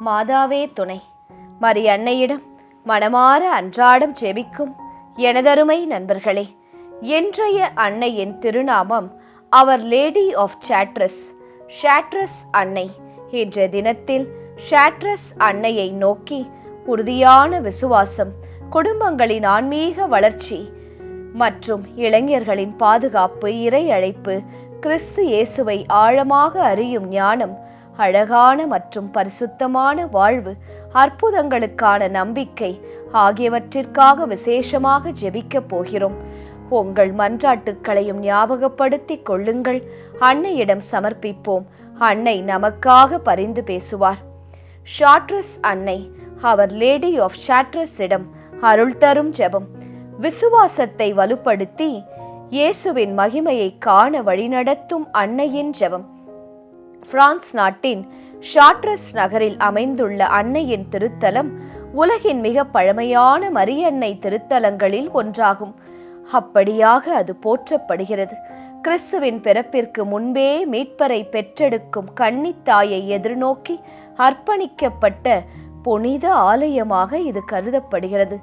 மாதாவே துணை. மரி அன்னையிடம் மனமாற அன்றாடம் ஜெபிக்கும் எனதருமை நண்பர்களே, இன்றைய அன்னையின் திருநாமம் அவர் லேடி ஆஃப் சாட்ரஸ், சாட்ரஸ் அன்னை. இன்றைய தினத்தில் சாட்ரஸ் அன்னையை நோக்கி உறுதியான விசுவாசம், குடும்பங்களின் ஆன்மீக வளர்ச்சி மற்றும் இளைஞர்களின் பாதுகாப்பு, இறை அழைப்பு, கிறிஸ்து இயேசுவை ஆழமாக அறியும் ஞானம், அழகான மற்றும் பரிசுத்தமான வாழ்வு, அற்புதங்களுக்கான நம்பிக்கை ஆகியவற்றிற்காக விசேஷமாக ஜெபிக்கப் போகிறோம். உங்கள் மன்றாட்டுக்களையும் ஞாபகப்படுத்திக் கொள்ளுங்கள். அன்னையிடம் சமர்ப்பிப்போம். அன்னை நமக்காக பரிந்து பேசுவார். சாட்ரஸ் அன்னை, அவர் லேடி ஆஃப் சாட்ரஸ் இடம் அருள் தரும் ஜெபம். விசுவாசத்தை வலுப்படுத்தி இயேசுவின் மகிமையை காண வழிநடத்தும் அன்னையின் ஜெபம். பிரான்ஸ் நாட்டின் சாட்ரஸ் நகரில் அமைந்துள்ள அன்னையின் திருத்தலம் உலகின் மிக பழமையான மரியன்னை திருத்தலங்களில் ஒன்றாகும். அப்படியாக அது போற்றப்படுகிறது. கிறிஸ்துவின் பிறப்பிற்கு முன்பே மீட்பரை பெற்றெடுக்கும் கன்னித்தாயை எதிர்நோக்கி அர்ப்பணிக்கப்பட்ட புனித ஆலயமாக இது கருதப்படுகிறது.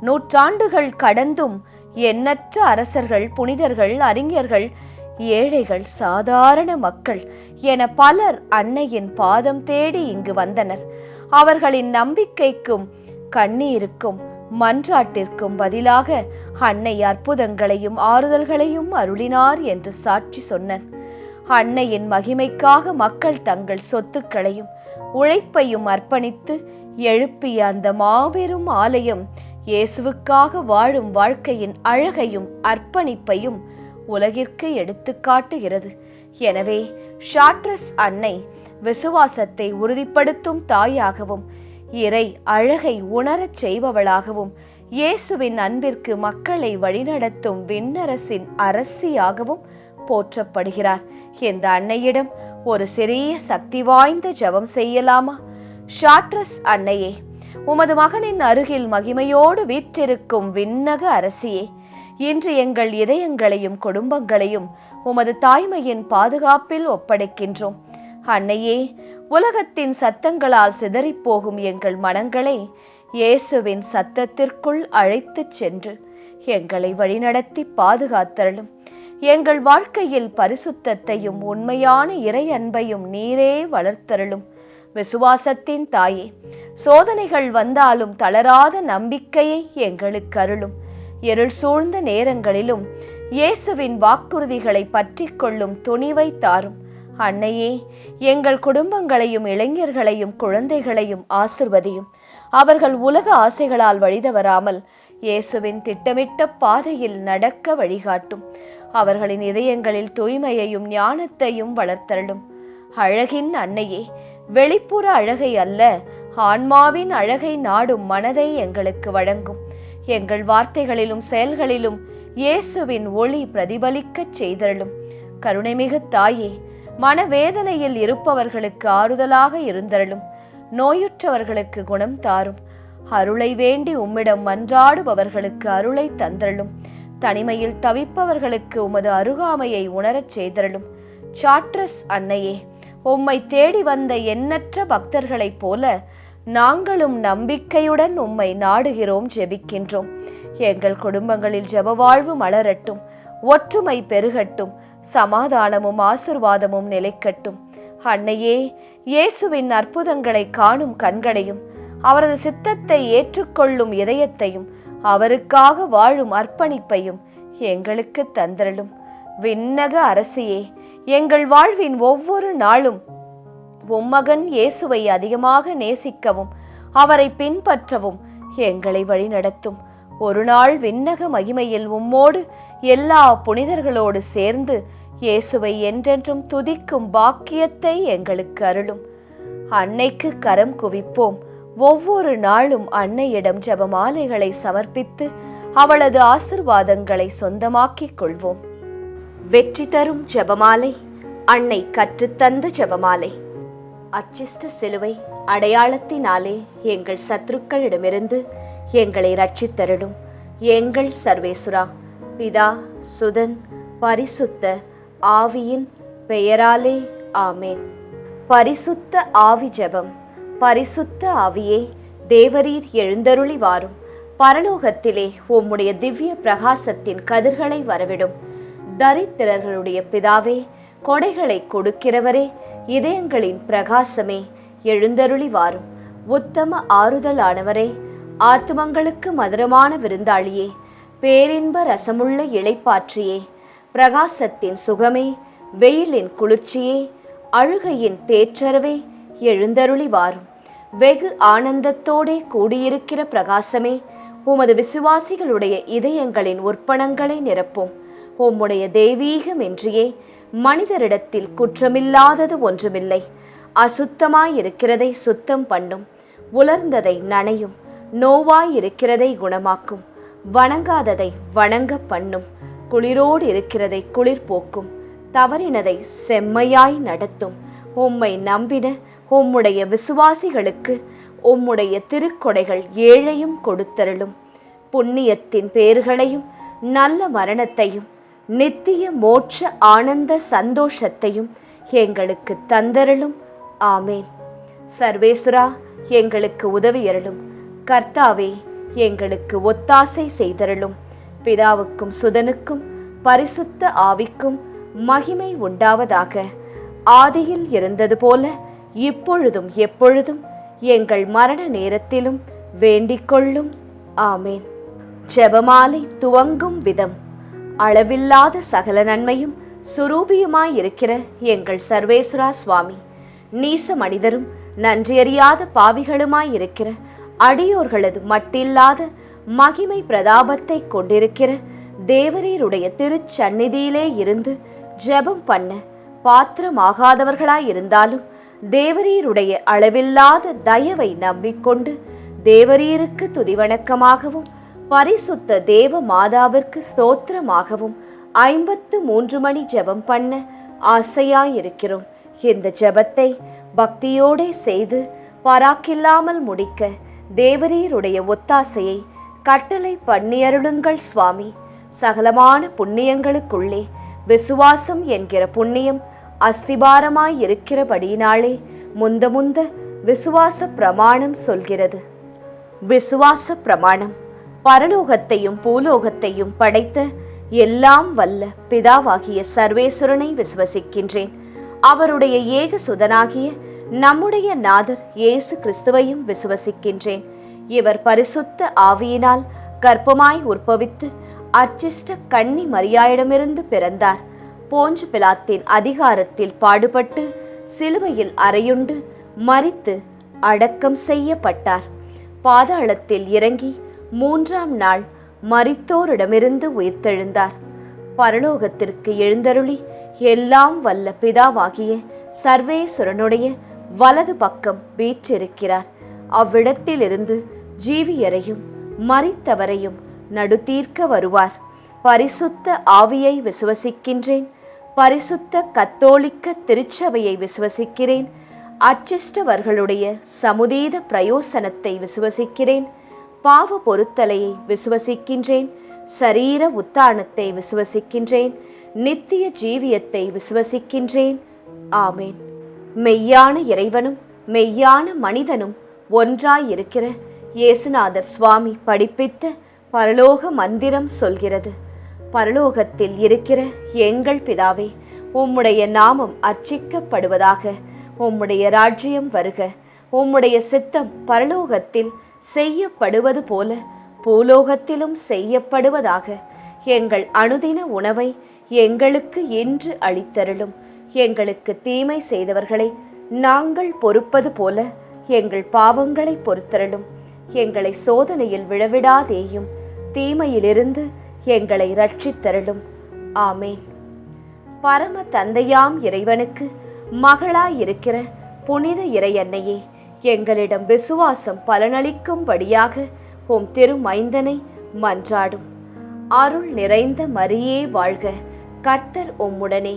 நூற்றாண்டுகள் கடந்தும் எண்ணற்ற அரசர்கள், புனிதர்கள், அறிஞர்கள், ஏழைகள், சாதாரண மக்கள் என பலர் அன்னையின் பாதம் தேடி இங்கு வந்தனர். அவர்களின் நம்பிக்கைக்கும் கண்ணீருக்கும் மன்றாட்டிற்கும் பதிலாக அன்னை அற்புதங்களையும் ஆறுதல்களையும் அருளினார் என்று சாட்சி சொன்னார். அன்னையின் மகிமைக்காக மக்கள் தங்கள் சொத்துக்களையும் உழைப்பையும் அர்ப்பணித்து எழுப்பிய அந்த மாபெரும் ஆலயம் இயேசுவுக்காக வாழும் வாழ்க்கையின் அழகையும் அர்ப்பணிப்பையும் உலகிற்கு எடுத்து காட்டுகிறது. எனவே சாட்ரஸ் அன்னை விசுவாசத்தை உறுதிப்படுத்தும் தாயாகவும், இறை அழகை உணரச் செய்பவளாகவும், இயேசுவின் அன்பிற்கு மக்களை வழிநடத்தும் விண்ணரசின் அரசியாகவும் போற்றப்படுகிறார். இந்த அன்னையிடம் ஒரு சிறிய சக்தி வாய்ந்த ஜெபம் செய்யலாமா? சாட்ரஸ் அன்னையே, உமது மகனின் அருகில் மகிமையோடு வீற்றிருக்கும் விண்ணக அரசியே, இன்று எங்கள் இதயங்களையும் குடும்பங்களையும் உமது தாய்மையின் பாதுகாப்பில் ஒப்படைக்கின்றோம். அன்னையே, உலகத்தின் சத்தங்களால் சிதறிப்போகும் எங்கள் மனங்களை இயேசுவின் சத்தத்திற்குள் அழைத்துச் சென்று எங்களை வழிநடத்தி பாதுகாத்தருளும். எங்கள் வாழ்க்கையில் பரிசுத்தத்தையும் உண்மையான இறை அன்பையும் நீரே வளர்த்தருளும். விசுவாசத்தின் தாயே, சோதனைகள் வந்தாலும் தளராத நம்பிக்கையை எங்களுக்கு அருளும். இருள் சூழ்ந்த நேரங்களிலும் இயேசுவின் வாக்குறுதிகளை பற்றி கொள்ளும் துணிவை தாரும். அன்னையே, எங்கள் குடும்பங்களையும் இளைஞர்களையும் குழந்தைகளையும் ஆசிர்வதியும். அவர்கள் உலக ஆசைகளால் வழிதவறாமல் இயேசுவின் திட்டமிட்ட பாதையில் நடக்க வழிகாட்டும். அவர்களின் இதயங்களில் தூய்மையையும் ஞானத்தையும் வளர்த்தருளும். அழகின் அன்னையே, வெளிப்புற அழகை அல்ல, ஆன்மாவின் அழகை நாடும் மனதை எங்களுக்கு வழங்கும். எங்கள் வார்த்தைகளிலும் செயல்களிலும் இயேசுவின் ஒளி பிரதிபலிக்கச் செய்தருளும். கருணைமிகு தாயே, மனவேதனையில் இருப்பவர்களுக்கு ஆறுதலாக இருந்தருளும். நோயுற்றவர்களுக்கு குணம் தாரும். அருளை வேண்டி உம்மிடம் மன்றாடுபவர்களுக்கு அருளை தந்தருளும். தனிமையில் தவிப்பவர்களுக்கு உமது அருகாமையை உணரச் செய்தருளும். சாட்ரஸ் அன்னையே, உம்மை தேடி வந்த எண்ணற்ற பக்தர்களைப் போல நாங்களும் நம்பிக்கையுடன் உம்மை நாடுகிறோம், ஜெபிக்கின்றோம். எங்கள் குடும்பங்களில் ஜெப வாழ்வு மலரட்டும், ஒற்றுமை பெருகட்டும், சமாதானமும் ஆசிர்வாதமும் நிலைக்கட்டும். அன்னையே, இயேசுவின் அற்புதங்களை காணும் கண்களையும், அவரது சித்தத்தை ஏற்றுக்கொள்ளும் இதயத்தையும், அவருக்காக வாழும் அர்ப்பணிப்பையும் எங்களுக்கு தந்தருளும். விண்ணக அரசியே, எங்கள் வாழ்வின் ஒவ்வொரு நாளும் உம்மகன் இயேசுவை அதிகமாக நேசிக்கவும் அவரை பின்பற்றவும் எங்களை வழிநடத்தும். ஒரு நாள் விண்ணக மகிமையில் உம்மோடு எல்லா புனிதர்களோடு சேர்ந்து இயேசுவை என்றென்றும் துதிக்கும் பாக்கியத்தை எங்களுக்கு அருளும். அன்னைக்கு கரம் குவிப்போம். ஒவ்வொரு நாளும் அன்னையிடம் ஜெபமாலைகளை சமர்ப்பித்து அவளது ஆசிர்வாதங்களை சொந்தமாக்கிக் கொள்வோம். வெற்றி தரும் ஜெபமாலை, அன்னை கற்றுத்தந்த ஜெபமாலை. அச்சிஷ்ட சிலுவை அடையாளத்தினாலே எங்கள் சத்துருக்களிடமிருந்து எங்களை ரட்சித்தருளும். எங்கள் சர்வேசுரா, பிதா, சுதன், பரிசுத்த ஆவியின் பெயராலே ஆமேன். பரிசுத்த ஆவி ஜெபம். பரிசுத்த ஆவியே, தேவரீர் எழுந்தருளி வாரும். பரலோகத்திலே உம்முடைய திவ்ய பிரகாசத்தின் கதிர்களை வரவிடும். தரித்திரர்களுடைய பிதாவே, கொடைகளை கொடுக்கிறவரே, இதயங்களின் பிரகாசமே, எழுந்தருளி வாரும். உத்தம ஆறுதலானவரே, ஆத்துமங்களுக்கு மதுரமான விருந்தாளியே, பேரின்ப ரசமுள்ள இளைப்பாற்றியே, பிரகாசத்தின் சுகமே, வெயிலின் குளிர்ச்சியே, அழுகையின் தேற்றரவே, எழுந்தருளி வாரும். வெகு ஆனந்தத்தோடே கூடியிருக்கிற பிரகாசமே, உமது விசுவாசிகளுடைய இதயங்களின் உற்பணங்களை நிரப்பும். உம்முடைய தெய்வீகமின்றியே மனிதரிடத்தில் குற்றமில்லாதது ஒன்றுமில்லை. அசுத்தமாயிருக்கிறதை சுத்தம் பண்ணும், உலர்ந்ததை நனையும், நோவாயிருக்கிறதை குணமாக்கும், வணங்காததை வணங்க பண்ணும், குளிரோடு இருக்கிறதை குளிர் போக்கும், தவறினதை செம்மையாய் நடத்தும். உம்மை நம்பின உம்முடைய விசுவாசிகளுக்கு உம்முடைய திருக்கொடைகள் ஏழையும் கொடுத்தருளும். புண்ணியத்தின் பேர்களையும் நல்ல மரணத்தையும் நித்திய மோட்ச ஆனந்த சந்தோஷத்தையும் எங்களுக்கு தந்தருளும். ஆமேன். சர்வேசுரா, எங்களுக்கு உதவியருளும். கர்த்தாவே, எங்களுக்கு ஒத்தாசை செய்தருளும். பிதாவுக்கும் சுதனுக்கும் பரிசுத்த ஆவிக்கும் மகிமை உண்டாவதாக. ஆதியில் இருந்தது போல இப்பொழுதும் எப்பொழுதும் எங்கள் மரண நேரத்திலும் வேண்டிக்கொள்ளும். ஆமேன். ஜெபமாலை துவங்கும் விதம். அளவில்லாத சகல நன்மையும் சுரூபியுமாயிருக்கிற எங்கள் சர்வேஸ்வரா சுவாமி, நீச மனிதரும் நன்றியறியாத பாவிகளுமாயிருக்கிற அடியோர்களது மட்டில்லாத மகிமை பிரதாபத்தை கொண்டிருக்கிற தேவரீருடைய திருச்சந்நிதியிலே இருந்து ஜெபம் பண்ண பாத்திரமாகாதவர்களாயிருந்தாலும் தேவரீருடைய அளவில்லாத தயவை நம்பிக்கொண்டு தேவரீருக்கு துதிவணக்கமாகவும் பரிசுத்த தேவ மாதாவிற்கு ஸ்தோத்திரமாகவும் 53 மணி ஜெபம் பண்ண ஆசையாயிருக்கிறோம். இந்த ஜெபத்தை பக்தியோடே செய்து பராக்கில்லாமல் முடிக்க தேவரீருடைய ஒத்தாசையை கட்டளை பண்ணியருளுங்கள் சுவாமி. சகலமான புண்ணியங்களுக்குள்ளே விசுவாசம் என்கிற புண்ணியம் அஸ்திபாரமாயிருக்கிறபடியினாலே முந்த விசுவாச பிரமாணம் சொல்கிறது. விசுவாச பிரமாணம். பரலோகத்தையும் பூலோகத்தையும் படைத்த எல்லாம் வல்ல பிதாவாகிய சர்வேஸ்வரனை விசுவசிக்கின்றேன். அவருடைய ஏக சுதனாகிய நம்முடைய நாதர் இயேசு கிறிஸ்துவையும் விசுவசிக்கின்றேன். இவர் பரிசுத்த ஆவியினால் கர்ப்பமாய் உற்பவித்து அர்ச்சிஷ்ட கன்னி மரியாயிடமிருந்து பிறந்தார். போஞ்சு பிலாத்தின் அதிகாரத்தில் பாடுபட்டு சிலுவையில் அறையுண்டு மரித்து அடக்கம் செய்யப்பட்டார். பாதாளத்தில் இறங்கி 3ஆம் நாள் மரித்தோரிடமிருந்து உயிர்த்தெழுந்தார். பரலோகத்திற்கு எழுந்தருளி எல்லாம் வல்ல பிதாவாகிய சர்வேஸ்வரனுடைய வலது பக்கம் வீற்றிருக்கிறார். அவ்விடத்திலிருந்து ஜீவியரையும் மரித்தவரையும் நடுதீர்க்க வருவார். பரிசுத்த ஆவியை விசுவசிக்கின்றேன். பரிசுத்த கத்தோலிக்க திருச்சபையை விசுவசிக்கிறேன். அச்சிஷ்டவர்களுடைய சமுதீத பிரயோசனத்தை விசுவசிக்கிறேன். பாவ பொருத்தலையை விசுவசிக்கின்றேன். சரீர உத்தானத்தை விசுவசிக்கின்றேன். நித்திய ஜீவியத்தை விசுவசிக்கின்றேன். ஆமேன். மெய்யான இறைவனும் மெய்யான மனிதனும் ஒன்றாயிருக்கிற இயேசுநாதர் சுவாமி படிப்பித்த பரலோக மந்திரம் சொல்கிறது. பரலோகத்தில் இருக்கிற எங்கள் பிதாவே, உம்முடைய நாமம் அர்ச்சிக்கப்படுவதாக. உம்முடைய ராஜ்யம் வருக. உம்முடைய சித்தம் பரலோகத்தில் செய்யப்படுவது போல பூலோகத்திலும் செய்யப்படுவதாக. எங்கள் அனுதின உணவை எங்களுக்கு இன்று அளித்தருளும். எங்களுக்கு தீமை செய்தவர்களை நாங்கள் பொறுப்பது போல எங்கள் பாவங்களை பொறுத்தருளும். எங்களை சோதனையில் விழவிடாதேயும், தீமையிலிருந்து எங்களை இரட்சித்தருளும். ஆமேன். பரம தந்தையாம் இறைவனுக்கு மகளாயிருக்கிற புனித இறையன்னையே, எங்களிடம் விசுவாசம் பலனளிக்கும்படியாக உம் திருமைந்தனை மன்றாடும். அருள் நிறைந்த மரியே வாழ்க. கர்த்தர் உம்முடனே.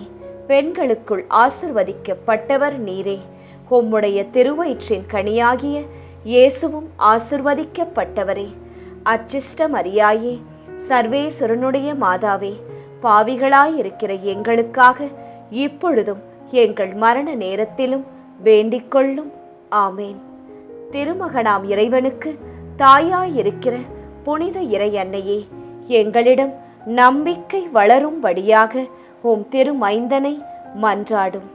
பெண்களுக்குள் ஆசிர்வதிக்கப்பட்டவர் நீரே. உம்முடைய திருவயிற்றின் கனியாகிய இயேசுவும் ஆசிர்வதிக்கப்பட்டவரே. அச்சிஷ்ட மரியாயே, சர்வேஸ்வரனுடைய மாதாவே, பாவிகளாயிருக்கிற எங்களுக்காக இப்பொழுதும் எங்கள் மரண நேரத்திலும் வேண்டிக்கொள்ளும். ஆமேன். திருமகனாம் இறைவனுக்கு தாயாயிருக்கிற புனித இறை அன்னையே, எங்களிடம் நம்பிக்கை வளரும்படியாக உம் திருமைந்தனை மன்றாடும்.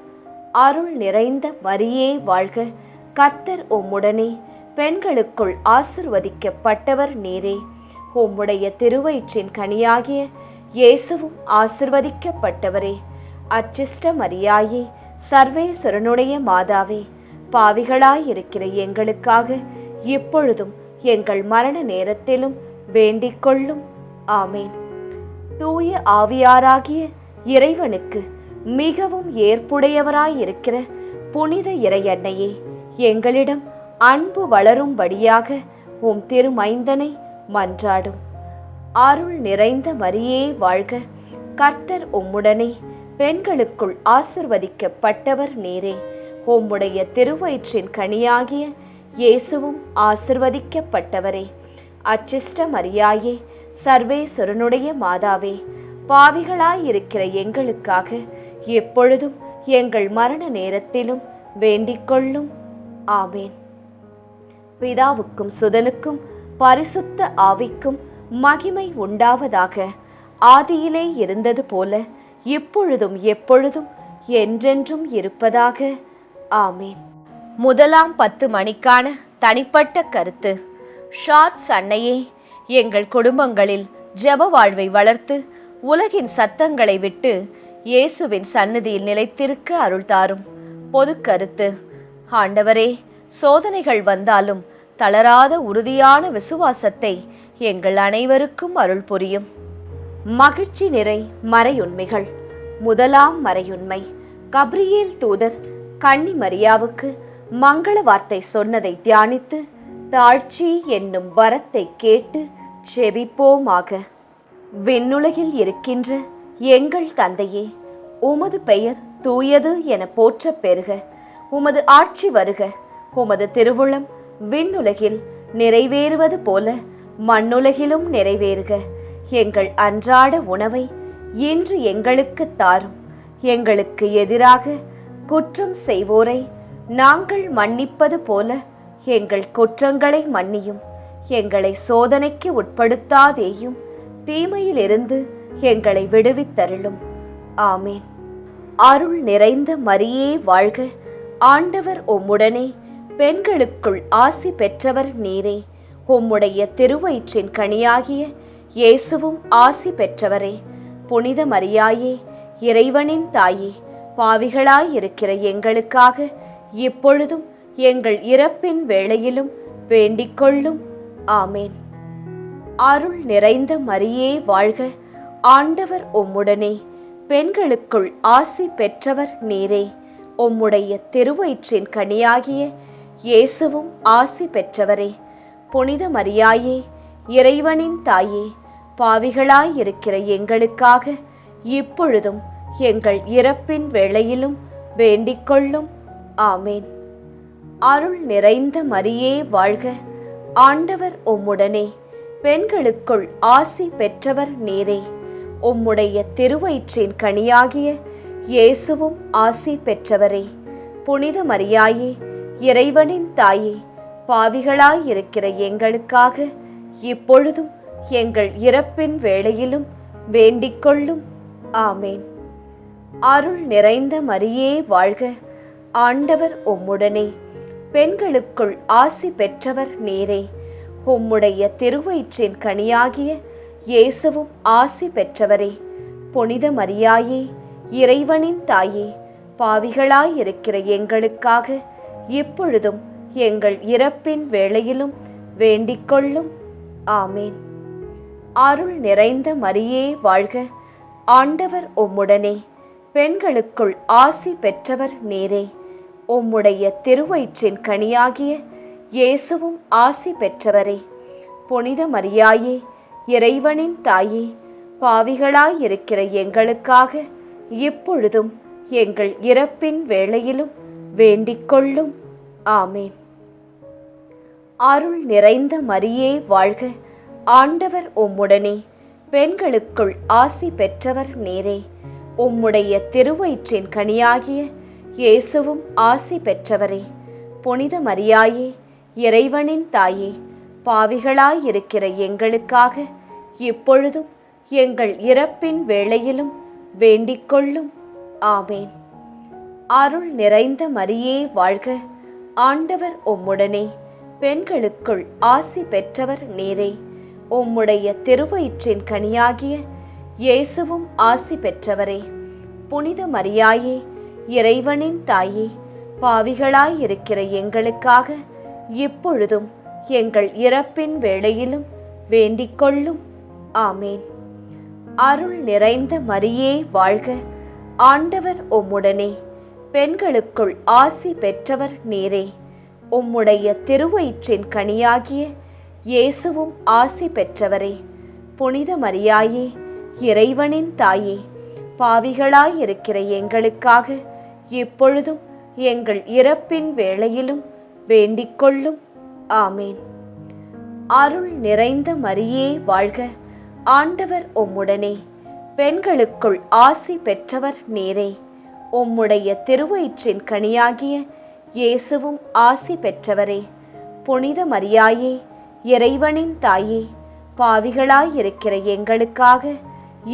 அருள் நிறைந்த மரியே வாழ்க, கர்த்தர் உம்முடனே, பெண்களுக்குள் ஆசிர்வதிக்கப்பட்டவர் நீரே. உம்முடைய திருவயிற்றின் கனியாகிய இயேசுவும் ஆசிர்வதிக்கப்பட்டவரே. அச்சிஷ்ட மரியாயே, சர்வேஸ்வரனுடைய மாதாவே, பாவிகளாயிருக்கிற எங்களுக்காக இப்பொழுதும் எங்கள் மரண நேரத்திலும் வேண்டிக் கொள்ளும். ஆமேன். தூய ஆவியாராகிய இறைவனுக்கு மிகவும் ஏற்புடையவராயிருக்கிற புனித இறை அன்னையே, எங்களிடம் அன்பு வளரும்படியாக உம் திருமைந்தனை மன்றாடும். அருள் நிறைந்த மரியே வாழ்க, கர்த்தர் உம்முடனே, பெண்களுக்குள் ஆசிர்வதிக்கப்பட்டவர் நீரே. உம்முடைய திருவயிற்றின் கனியாகிய இயேசுவும் ஆசிர்வதிக்கப்பட்டவரே. அச்சிஷ்ட மரியாயே, சர்வேஸ்வரனுடைய மாதாவே, பாவிகளாயிருக்கிற எங்களுக்காக எப்பொழுதும் எங்கள் மரண நேரத்திலும் வேண்டிக் கொள்ளும். ஆமேன். பிதாவுக்கும் சுதனுக்கும் பரிசுத்த ஆவிக்கும் மகிமை உண்டாவதாக. ஆதியிலே இருந்தது போல இப்பொழுதும் எப்பொழுதும் என்றென்றும் இருப்பதாக. ஆமேன். முதலாம் 10 மணிக்கான தனிப்பட்ட கருத்து. ஷார்ட்ஸ் அன்னையே, எங்கள் குடும்பங்களில் ஜெப வாழ்வை வளர்த்து உலகின் சத்தங்களை விட்டு இயேசுவின் சந்நிதியில் நிலைத்திருக்க அருள் தாரும். பொது கருத்து. ஆண்டவரே, சோதனைகள் வந்தாலும் தளராத உறுதியான விசுவாசத்தை எங்கள் அனைவருக்கும் அருள் புரியும். மகிழ்ச்சி நிறை மறையுண்மைகள். முதலாம் மறையுண்மை. கப்ரியேல் தூதர் கன்னி மரியாவுக்கு மங்கள வார்த்தை சொன்னதை தியானித்து தாழ்ச்சி என்னும் வரத்தை கேட்டு செபிப்போமாக. விண்ணுலகில் இருக்கின்ற எங்கள் தந்தையே, உமது பெயர் தூயது என போற்றப் பெறுக. உமது ஆட்சி வருக. உமது திருவுளம் விண்ணுலகில் நிறைவேறுவது போல மண்ணுலகிலும் நிறைவேறுக. எங்கள் அன்றாட உணவை இன்று எங்களுக்கு தாரும். எங்களுக்கு எதிராக குற்றம் செய்வோரை நாங்கள் மன்னிப்பது போல எங்கள் குற்றங்களை மன்னியும். எங்களை சோதனைக்கு உட்படுத்தாதேயும், தீமையிலிருந்து எங்களை விடுவித்தருளும். ஆமேன். அருள் நிறைந்த மரியே வாழ்க, ஆண்டவர் உம்முடனே, பெண்களுக்குள் ஆசி பெற்றவர் நீரே. உம்முடைய திருவயிற்றின் கனியாகிய இயேசுவும் ஆசி பெற்றவரே. புனித மரியாயே, இறைவனின் தாயே, பாவிகளாயிருக்கிற எங்களுக்காக இப்பொழுதும் எங்கள் இறப்பின் வேளையிலும் வேண்டிக் கொள்ளும். ஆமேன். அருள் நிறைந்த மரியே வாழ்க, ஆண்டவர் உம்முடனே, பெண்களுக்குள் ஆசி பெற்றவர் நீரே. உம்முடைய திருவயிற்றின் கனியாகிய இயேசுவும் ஆசி பெற்றவரே. புனித மரியாயே, இறைவனின் தாயே, பாவிகளாயிருக்கிற எங்களுக்காக இப்பொழுதும் எங்கள் இறப்பின் வேளையிலும் வேண்டிக் கொள்ளும். ஆமேன். அருள் நிறைந்த மரியே வாழ்க, ஆண்டவர் உம்முடனே, பெண்களுக்குள் ஆசி பெற்றவர் நீரே. உம்முடைய திருவயிற்றின் கனியாகிய இயேசுவும் ஆசி பெற்றவரே. புனித மரியாயே, இறைவனின் தாயே, பாவிகளாயிருக்கிற எங்களுக்காக இப்பொழுதும் எங்கள் இறப்பின் வேளையிலும் வேண்டிக் கொள்ளும். ஆமேன். அருள் நிறைந்த மரியே வாழ்க, ஆண்டவர் உம்முடனே, பெண்களுக்குள் ஆசி பெற்றவர் நீரே. உம்முடைய திருவயிற்றின் கனியாகிய இயேசுவும் ஆசி பெற்றவரே. புனித மரியாயே, இறைவனின் தாயே, பாவிகளாயிருக்கிற எங்களுக்காக இப்பொழுதும் எங்கள் இறப்பின் வேளையிலும் வேண்டிக் கொள்ளும். ஆமேன். அருள் நிறைந்த மரியே வாழ்க, ஆண்டவர் உம்முடனே, பெண்களுக்குள் ஆசி பெற்றவர் நீரே. உம்முடைய திருவயிற்றின் கனியாகிய இயேசுவும் ஆசி பெற்றவரே. புனித மரியாயே, இறைவனின் தாயே, பாவிகளாயிருக்கிற எங்களுக்காக இப்பொழுதும் எங்கள் இறப்பின் வேளையிலும் வேண்டிக் கொள்ளும். ஆமேன். அருள் நிறைந்த மரியே வாழ்க, ஆண்டவர் உம்முடனே, பெண்களுக்குள் ஆசி பெற்றவர் நீரே. உம்முடைய திருவயிற்றின் கனியாகிய இயேசுவும் ஆசி பெற்றவரே. புனித மரியாயே, இறைவனின் தாயே, பாவிகளாயிருக்கிற எங்களுக்காக இப்பொழுதும் எங்கள் இறப்பின் வேளையிலும் வேண்டிக்கொள்ளும். ஆமேன். அருள் நிறைந்த மரியே வாழ்க, ஆண்டவர் உம்முடனே, பெண்களுக்குள் ஆசி பெற்றவர் நீரே. உம்முடைய திருவயிற்றின் கனியாகிய இயேசுவும் ஆசி பெற்றவரே. புனித மரியாயே, இறைவனின் தாயே, பாவிகளாயிருக்கிற எங்களுக்காக இப்பொழுதும் எங்கள் இறப்பின் வேளையிலும் வேண்டிக்கொள்ளும். ஆமேன். அருள் நிறைந்த மரியே வாழ்க, ஆண்டவர் உம்முடனே, பெண்களுக்குள் ஆசி பெற்றவர் நீரே. உம்முடைய திருவயிற்றின் கனியாகிய இயேசுவும் ஆசி பெற்றவரே. புனித மரியாயே, இறைவனின் தாயே, பாவிகளாயிருக்கிற எங்களுக்காக இப்பொழுதும் எங்கள் இறப்பின் வேளையிலும் வேண்டிக்கொள்ளும். ஆமேன். அருள் நிறைந்த மரியே வாழ்க, ஆண்டவர் உம்முடனே, பெண்களுக்குள் ஆசி பெற்றவர் நீரே. உம்முடைய திருவயிற்றின் கனியாகிய இயேசுவும் ஆசி பெற்றவரே. புனித மரியாயே, இறைவனின் தாயே, பாவிகளாயிருக்கிற எங்களுக்காக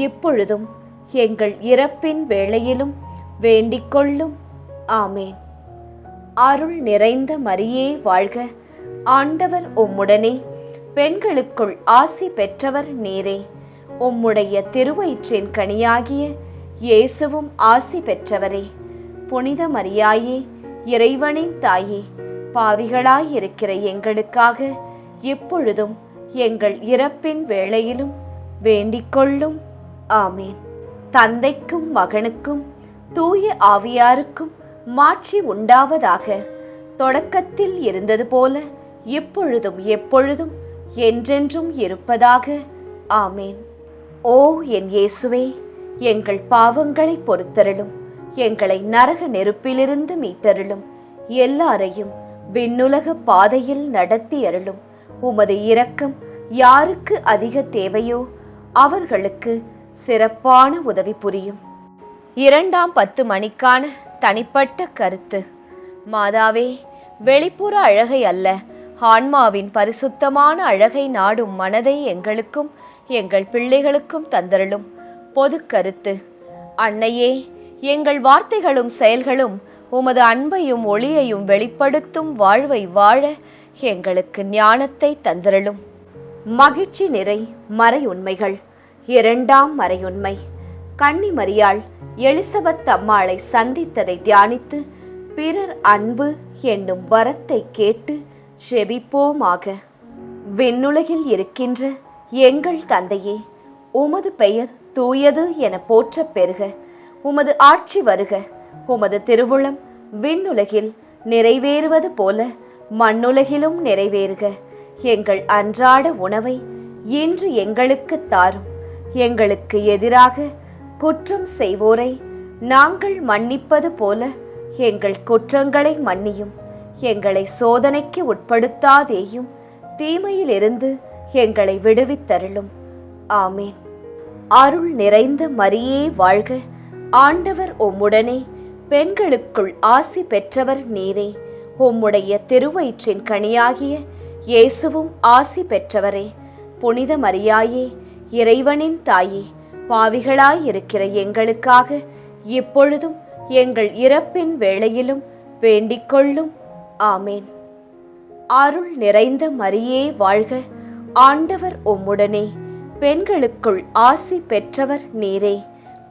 இப்பொழுதும் எங்கள் இறப்பின் வேளையிலும் வேண்டிக்கொள்ளும். ஆமேன். அருள் நிறைந்த மரியே வாழ்க, ஆண்டவர் உம்முடனே, பெண்களுக்குள் ஆசி பெற்றவர் நீரே. உம்முடைய திருவயிற்றின் கனியாகிய இயேசுவும் ஆசி பெற்றவரே. புனித மரியாயே, இறைவனின் தாயே, பாவிகளாயிருக்கிற எங்களுக்காக இப்பொழுதும் எங்கள் இறப்பின் வேளையிலும் வேண்டிக்கொள்ளும். ஆமேன். தந்தைக்கும் மகனுக்கும் தூய ஆவியாருக்கும் மாட்சி உண்டாவதாக. தொடக்கத்தில் இருந்தது போல இப்பொழுதும் எப்பொழுதும் என்றென்றும் இருப்பதாக. ஆமேன். ஓ என் இயேசுவே, எங்கள் பாவங்களை பொறுத்தருளும், எங்களை நரக நெருப்பிலிருந்து மீட்டருளும், எல்லாரையும் விண்ணுலக பாதையில் நடத்தி அருளும். உமது இரக்கம் யாருக்கு அதிக தேவையோ அவர்களுக்கு சிறப்பான உதவி புரியும். 2ஆம் 10 மணிக்கான தனிப்பட்ட கருத்து. மாதாவே, வெளிப்புற அழகை அல்ல, ஆன்மாவின் பரிசுத்தமான அழகை நாடும் மனதை எங்களுக்கும் எங்கள் பிள்ளைகளுக்கும் தந்தருளும். பொது கருத்து. அன்னையே, எங்கள் வார்த்தைகளும் செயல்களும் உமது அன்பையும் ஒளியையும் வெளிப்படுத்தும் வாழ்வை வாழ எங்களுக்கு ஞானத்தை தந்தருளும். மகிழ்ச்சி நிறை மறையுண்மைகள். 2ஆம் மறையுண்மை. கன்னி மரியாள் எலிசபெத் அம்மாளை சந்தித்ததை தியானித்து பிறர் அன்பு என்னும் வரத்தை கேட்டு ஜெபிப்போமாக. விண்ணுலகில் இருக்கின்ற எங்கள் தந்தையே, உமது பெயர் தூயது என போற்றப் பெறுக. உமது ஆட்சி வருக. உமது திருவுளம் விண்ணுலகில் நிறைவேறுவது போல மண்ணுலகிலும் நிறைவேறுக. எங்கள் அன்றாட உணவை இன்று எங்களுக்கு தாரும். எங்களுக்கு எதிராக குற்றம் செய்வோரை நாங்கள் மன்னிப்பது போல எங்கள் குற்றங்களை மன்னியும். எங்களை சோதனைக்கு உட்படுத்தாதேயும், தீமையிலிருந்து எங்களை விடுவித்தருளும். ஆமேன். அருள் நிறைந்த மரியே வாழ்க, ஆண்டவர் உம்முடனே, பெண்களுக்குள் ஆசி பெற்றவர் நீரே. உம்முடைய திருவயிற்றின் கனியாகிய இயேசுவும் ஆசி பெற்றவரே. புனித மரியாயே, இறைவனின் தாயே, பாவிகளாயிருக்கிற எங்களுக்காக இப்பொழுதும் எங்கள் இறப்பின் வேளையிலும் வேண்டிக்கொள்ளும். ஆமேன். அருள் நிறைந்த மரியே வாழ்க, ஆண்டவர் உம்முடனே, பெண்களுக்குள் ஆசி பெற்றவர் நீரே.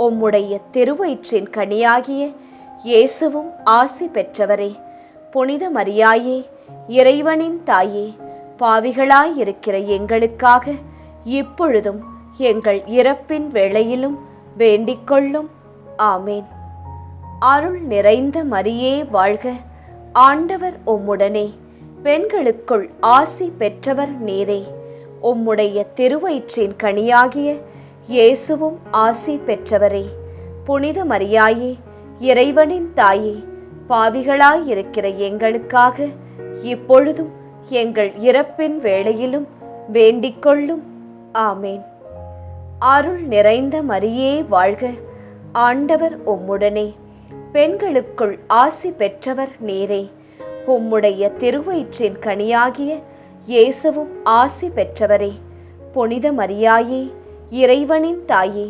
உம்முடைய திருவயிற்றின் கனியாகிய இயேசுவும் ஆசி பெற்றவரே. புனித மரியாயே, இறைவனின் தாயே, பாவிகளாயிருக்கிற எங்களுக்காக இப்பொழுதும் எங்கள் இறப்பின் வேளையிலும் வேண்டிக்கொள்ளும். ஆமேன். அருள் நிறைந்த மரியே வாழ்க, ஆண்டவர் உம்முடனே, பெண்களுக்குள் ஆசி பெற்றவர் நீரே. உம்முடைய திருவயிற்றின் கனியாகிய இயேசுவும் ஆசி பெற்றவரே. புனித மரியாயே, இறைவனின் தாயே, பாவிகளாயிருக்கிற எங்களுக்காக இப்பொழுதும் எங்கள் இறப்பின் வேளையிலும் வேண்டிக்கொள்ளும். ஆமேன். அருள் நிறைந்த மரியே வாழ்க, ஆண்டவர் உம்முடனே, பெண்களுக்குள் ஆசி பெற்றவர் நீரே. உம்முடைய திருவயிற்றின் கனியாகிய இயேசுவும் ஆசி பெற்றவரே. புனித மரியாயே, இறைவனின் தாயே,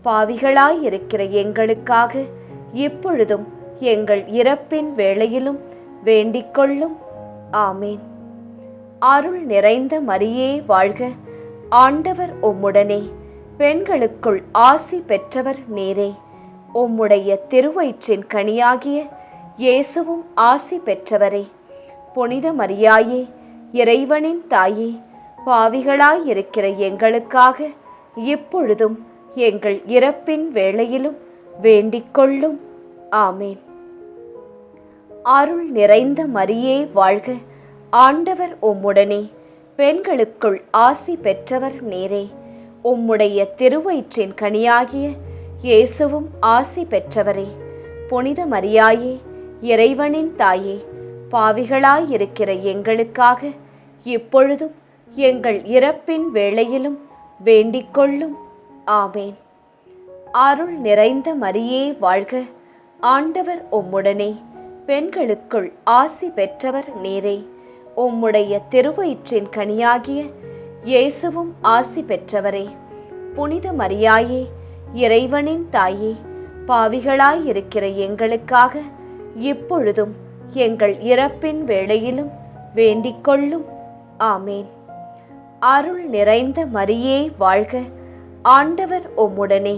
பாவிகளாயிருக்கிற எங்களுக்காக இப்பொழுதும் எங்கள் இறப்பின் வேளையிலும் வேண்டிக்கொள்ளும். ஆமேன். அருள் நிறைந்த மரியே வாழ்க, ஆண்டவர் உம்முடனே, பெண்களுக்குள் ஆசி பெற்றவர் நீரே. உம்முடைய திருவயிற்றின் கனியாகிய இயேசுவும் ஆசி பெற்றவரே. புனித மரியாயே, இறைவனின் தாயே, பாவிகளாயிருக்கிற எங்களுக்காக இப்பொழுதும் எங்கள் இறப்பின் வேளையிலும் வேண்டிக்கொள்ளும். ஆமேன். அருள் நிறைந்த மரியே வாழ்க, ஆண்டவர் உம்முடனே, பெண்களுக்குள் ஆசி பெற்றவர் நீரே. உம்முடைய திருவயிற்றின் கனியாகிய இயேசுவும் ஆசி பெற்றவரே. புனித மரியாயே, இறைவனின் தாயே, பாவிகளாயிருக்கிற எங்களுக்காக இப்பொழுதும் எங்கள் இறப்பின் வேளையிலும் வேண்டிக்கொள்ளும். ஆமேன். அருள் நிறைந்த மரியே வாழ்க, ஆண்டவர் உம்முடனே, பெண்களுக்குள் ஆசி பெற்றவர் நீரே. உம்முடைய திருவயிற்றின் கனியாகிய இயேசுவும் ஆசி பெற்றவரே. புனித மரியாயே, இறைவனின் தாயே, பாவிகளாயிருக்கிற எங்களுக்காக இப்பொழுதும் எங்கள் இறப்பின் வேளையிலும் வேண்டிக்கொள்ளும். ஆமேன். அருள் நிறைந்த மரியே வாழ்க, ஆண்டவர் உம்முடனே,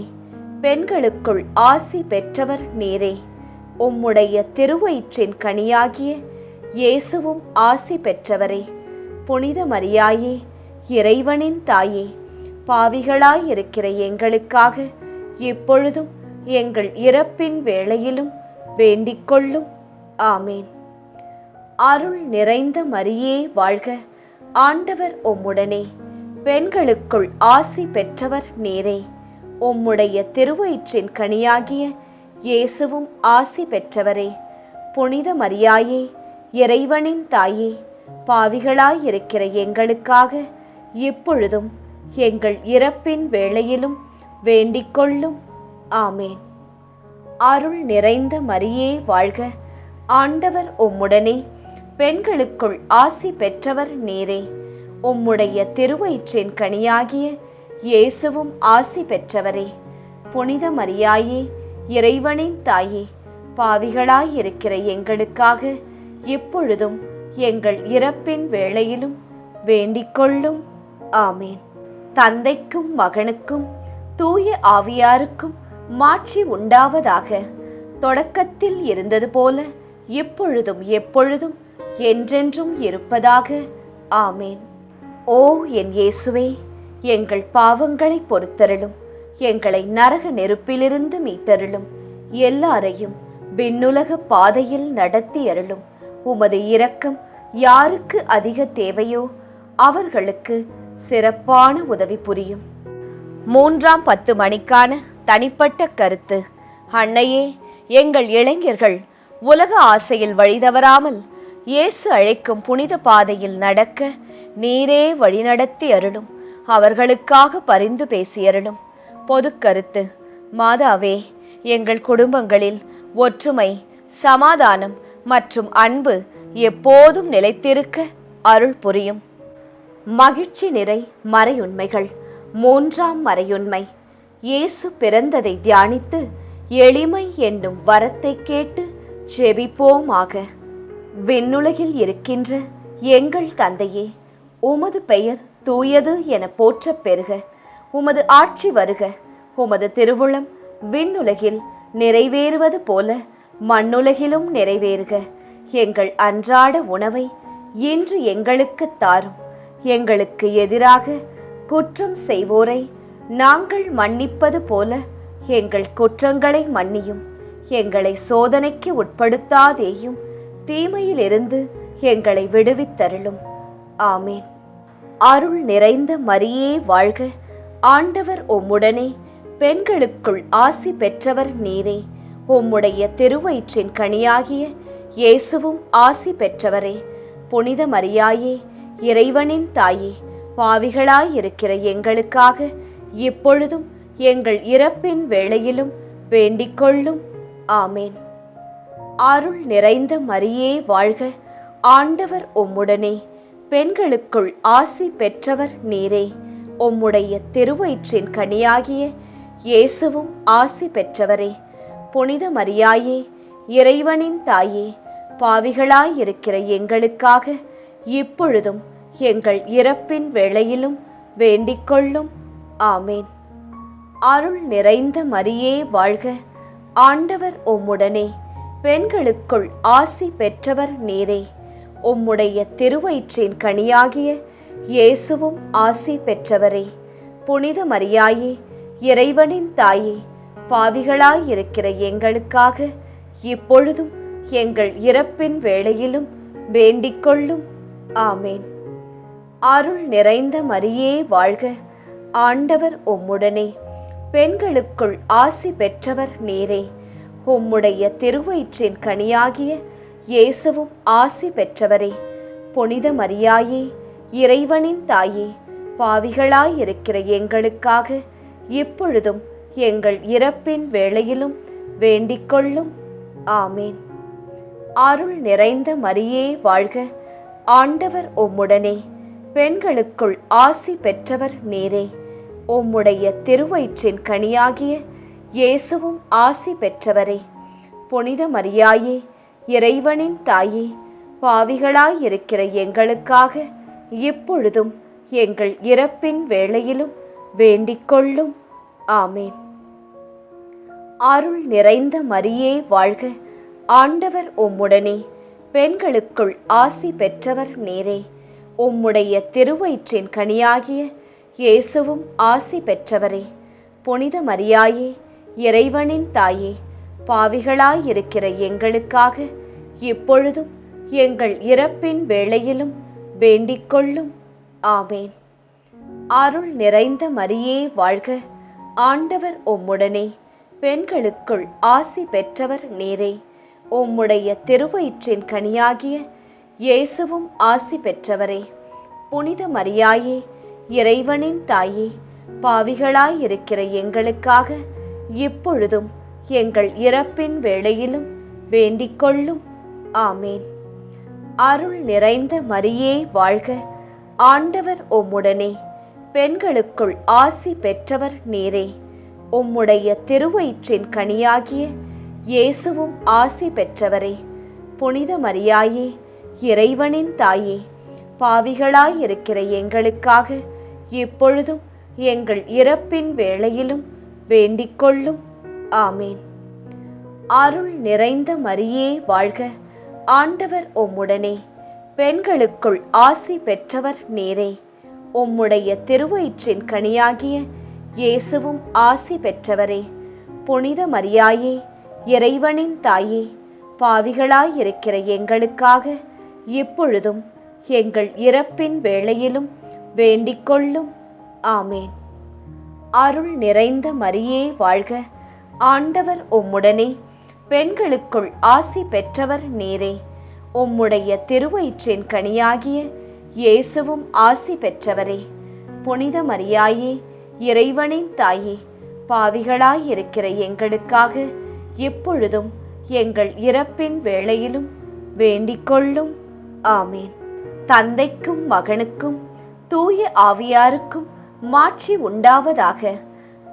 பெண்களுக்குள் ஆசி பெற்றவர் நீரே. உம்முடைய திருவயிற்றின் கனியாகிய இயேசுவும் ஆசி பெற்றவரே. புனித மரியாயே, இறைவனின் தாயே, பாவிகளாயிருக்கிற எங்களுக்காக இப்பொழுதும் எங்கள் இறப்பின் வேளையிலும் வேண்டிக்கொள்ளும். ஆமேன். அருள் நிறைந்த மரியே வாழ்க, ஆண்டவர் உம்முடனே, பெண்களுக்குள் ஆசி பெற்றவர் நீரே. உம்முடைய திருவயிற்றின் கனியாகிய இயேசுவும் ஆசி பெற்றவரே. புனித மரியாயே, இறைவனின் தாயே, பாவிகளாயிருக்கிற எங்களுக்காக இப்பொழுதும் எங்கள் இறப்பின் வேளையிலும் வேண்டிக்கொள்ளும். ஆமேன். அருள் நிறைந்த மரியே வாழ்க, ஆண்டவர் உம்முடனே, பெண்களுக்குள் ஆசி பெற்றவர் நீரே. உம்முடைய திருவயிற்றின் கனியாகிய இயேசுவும் ஆசி பெற்றவரே. புனித மரியாயே, இறைவனின் தாயே, பாவிகளாயிருக்கிற எங்களுக்காக இப்பொழுதும் எங்கள் இறப்பின் வேளையிலும் வேண்டிக்கொள்ளும். ஆமேன். தந்தைக்கும் மகனுக்கும் தூய ஆவியாருக்கும் மாட்சி உண்டாவதாக. தொடக்கத்தில் இருந்தது போல இப்பொழுதும் எப்பொழுதும் என்றென்றும் இருப்பதாக. ஆமேன். ஓ என் இயேசுவே, எங்கள் பாவங்களை பொறுத்தருளும், எங்களை நரக நெருப்பிலிருந்து மீட்டருளும், எல்லாரையும் விண்ணுலக பாதையில் நடத்தி அருளும். உமது இரக்கம் யாருக்கு அதிக தேவையோ அவர்களுக்கு சிறப்பான உதவி புரியும். 3ஆம் 10 மணிக்கான தனிப்பட்ட கருத்து. அன்னையே, எங்கள் இளைஞர்கள் உலக ஆசையில் வழிதவறாமல் இயேசு அழைக்கும் புனித பாதையில் நடக்க நீரே வழிநடத்தி அருளும். அவர்களுக்காக பரிந்து பேசியருளும். பொது கருத்து. மாதாவே, எங்கள் குடும்பங்களில் ஒற்றுமை, சமாதானம் மற்றும் அன்பு எப்போதும் நிலைத்திருக்க அருள் புரியும். மகிழ்ச்சி நிறை மறையுண்மைகள். 3ஆம் மறையுண்மை. இயேசு பிறந்ததை தியானித்து எளிமை என்னும் வரத்தை கேட்டு ஜெபிப்போமாக. விண்ணுலகில் இருக்கின்ற எங்கள் தந்தையே, உமது பெயர் தூயது என போற்றப் பெறுக. உமது ஆட்சி வருக. உமது திருவுளம் விண்ணுலகில் நிறைவேறுவது போல மண்ணுலகிலும் நிறைவேறுக. எங்கள் அன்றாட உணவை இன்று எங்களுக்கு தாரும். எங்களுக்கு எதிராக குற்றம் செய்வோரை நாங்கள் மன்னிப்பது போல எங்கள் குற்றங்களை மன்னியும். எங்களை சோதனைக்கு உட்படுத்தாதேயும், தீமையிலிருந்து எங்களை விடுவித்தருளும். ஆமேன். அருள் நிறைந்த மரியே வாழ்க, ஆண்டவர் உம்முடனே, பெண்களுக்குள் ஆசி பெற்றவர் நீரே. உம்முடைய திருவயிற்றின் கனியாகிய இயேசுவும் ஆசி பெற்றவரே. புனித மரியாயே, இறைவனின் தாயே, பாவிகளாயிருக்கிற எங்களுக்காக இப்பொழுதும் எங்கள் இறப்பின் வேளையிலும் வேண்டிக்கொள்ளும். ஆமேன். அருள் நிறைந்த மரியே வாழ்க, ஆண்டவர் உம்முடனே, பெண்களுக்குள் ஆசி பெற்றவர் நீரே. உம்முடைய திருவயிற்றின் கனியாகிய இயேசுவும் ஆசி பெற்றவரே. புனித மரியாயே, இறைவனின் தாயே, பாவிகளாயிருக்கிற எங்களுக்காக இப்பொழுதும் எங்கள் இறப்பின் வேளையிலும் வேண்டிக்கொள்ளும். ஆமேன். அருள் நிறைந்த மரியே வாழ்க, ஆண்டவர் உம்முடனே, பெண்களுக்குள் ஆசி பெற்றவர் நீரே. உம்முடைய திருவயிற்றின் கனியாகிய இயேசுவும் ஆசி பெற்றவரே. புனித மரியாயே, இறைவனின் தாயே, பாவிகளாயிருக்கிற எங்களுக்காக இப்பொழுதும் எங்கள் இறப்பின் வேளையிலும் வேண்டிக்கொள்ளும். ஆமேன். அருள் நிறைந்த மரியே வாழ்க, ஆண்டவர் உம்முடனே, பெண்களுக்குள் ஆசி பெற்றவர் நீரே. உம்முடைய திருவயிற்றின் கனியாகிய இயேசுவும் ஆசி பெற்றவரே. புனித மரியாயே, இறைவனின் தாயே, பாவிகளாயிருக்கிற எங்களுக்காக இப்பொழுதும் எங்கள் இறப்பின் வேளையிலும் வேண்டிக்கொள்ளும். ஆமேன். அருள் நிறைந்த மரியே வாழ்க, ஆண்டவர் உம்முடனே, பெண்களுக்குள் ஆசி பெற்றவர் நீரே. உம்முடைய திருவயிற்றின் கனியாகிய இயேசுவும் ஆசி பெற்றவரே. புனித மரியாயே, இறைவனின் தாயே, பாவிகளாயிருக்கிற எங்களுக்காக இப்பொழுதும் எங்கள் இறப்பின் வேளையிலும் வேண்டிக்கொள்ளும். ஆமேன். அருள் நிறைந்த மரியே வாழ்க, ஆண்டவர் உம்முடனே, பெண்களுக்குள் ஆசி பெற்றவர் நீரே. உம்முடைய திருவயிற்றின் கனியாகிய இயேசுவும் ஆசி பெற்றவரே. புனித மரியாயே, இறைவனின் தாயே, பாவிகளாயிருக்கிற எங்களுக்காக இப்பொழுதும் எங்கள் இறப்பின் வேளையிலும் வேண்டிக்கொள்ளும். ஆமேன். அருள் நிறைந்த மரியே வாழ்க, ஆண்டவர் உம்முடனே, பெண்களுக்குள் ஆசி பெற்றவர் நீரே. உம்முடைய திருவயிற்றின் கனியாகிய இயேசுவும் ஆசி பெற்றவரே. புனித மரியாயே, இறைவனின் தாயே, பாவிகளாயிருக்கிற எங்களுக்காக இப்பொழுதும் எங்கள் இறப்பின் வேளையிலும் வேண்டிக்கொள்ளும். ஆமேன். அருள் நிறைந்த மரியே வாழ்க, ஆண்டவர் உம்முடனே, பெண்களுக்குள் ஆசி பெற்றவர் நீரே. உம்முடைய திருவயிற்றின் கனியாகிய இயேசுவும் ஆசி பெற்றவரே. புனித மரியாயே, இறைவனின் தாயே, பாவிகளாயிருக்கிற எங்களுக்காக இப்பொழுதும் எங்கள் இறப்பின் வேளையிலும் வேண்டிக்கொள்ளும். ஆமேன். அருள் நிறைந்த மரியே வாழ்க, ஆண்டவர் உம்முடனே, பெண்களுக்குள் ஆசி பெற்றவர் நீரே. உம்முடைய திருவயிற்றின் கனியாகிய இயேசுவும் ஆசி பெற்றவரே. புனித மரியாயே, இறைவனின் தாயே, பாவிகளாயிருக்கிற எங்களுக்காக இப்பொழுதும் எங்கள் இறப்பின் வேளையிலும் வேண்டிக்கொள்ளும். ஆமேன். அருள் நிறைந்த மரியே வாழ்க, ஆண்டவர் உம்முடனே, பெண்களுக்குள் ஆசி பெற்றவர் நீரே. உம்முடைய திருவயிற்றின் கனியாகிய இயேசுவும் ஆசி பெற்றவரே. புனித மரியாயே, இறைவனின் தாயே, பாவிகளாயிருக்கிற எங்களுக்காக இப்பொழுதும் எங்கள் இறப்பின் வேளையிலும் வேண்டிக்கொள்ளும். ஆமேன். தந்தைக்கும் மகனுக்கும் தூய ஆவியாருக்கும் மாட்சி உண்டாவதாக.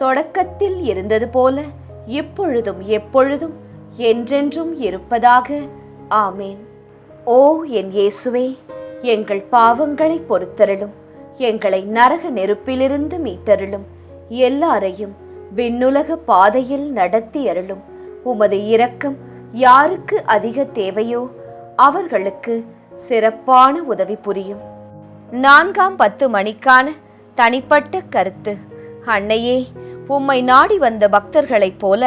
தொடக்கத்தில் இருந்தது போல இப்பொழுதும் எப்பொழுதும் என்றென்றும் இருப்பதாக. ஆமேன். ஓ என் இயேசுவே, எங்கள் பாவங்களை பொறுத்தருளும், எங்களை நரக நெருப்பிலிருந்து மீட்டருளும், எல்லாரையும் விண்ணுலக பாதையில் நடத்தி அருளும். உமது இரக்கம் யாருக்கு அதிக தேவையோ அவர்களுக்கு சிறப்பான உதவி புரியும். 4ஆம் 10 மணிக்கான தனிப்பட்ட கருத்து. அன்னையே, உம்மை நாடி வந்த பக்தர்களைப் போல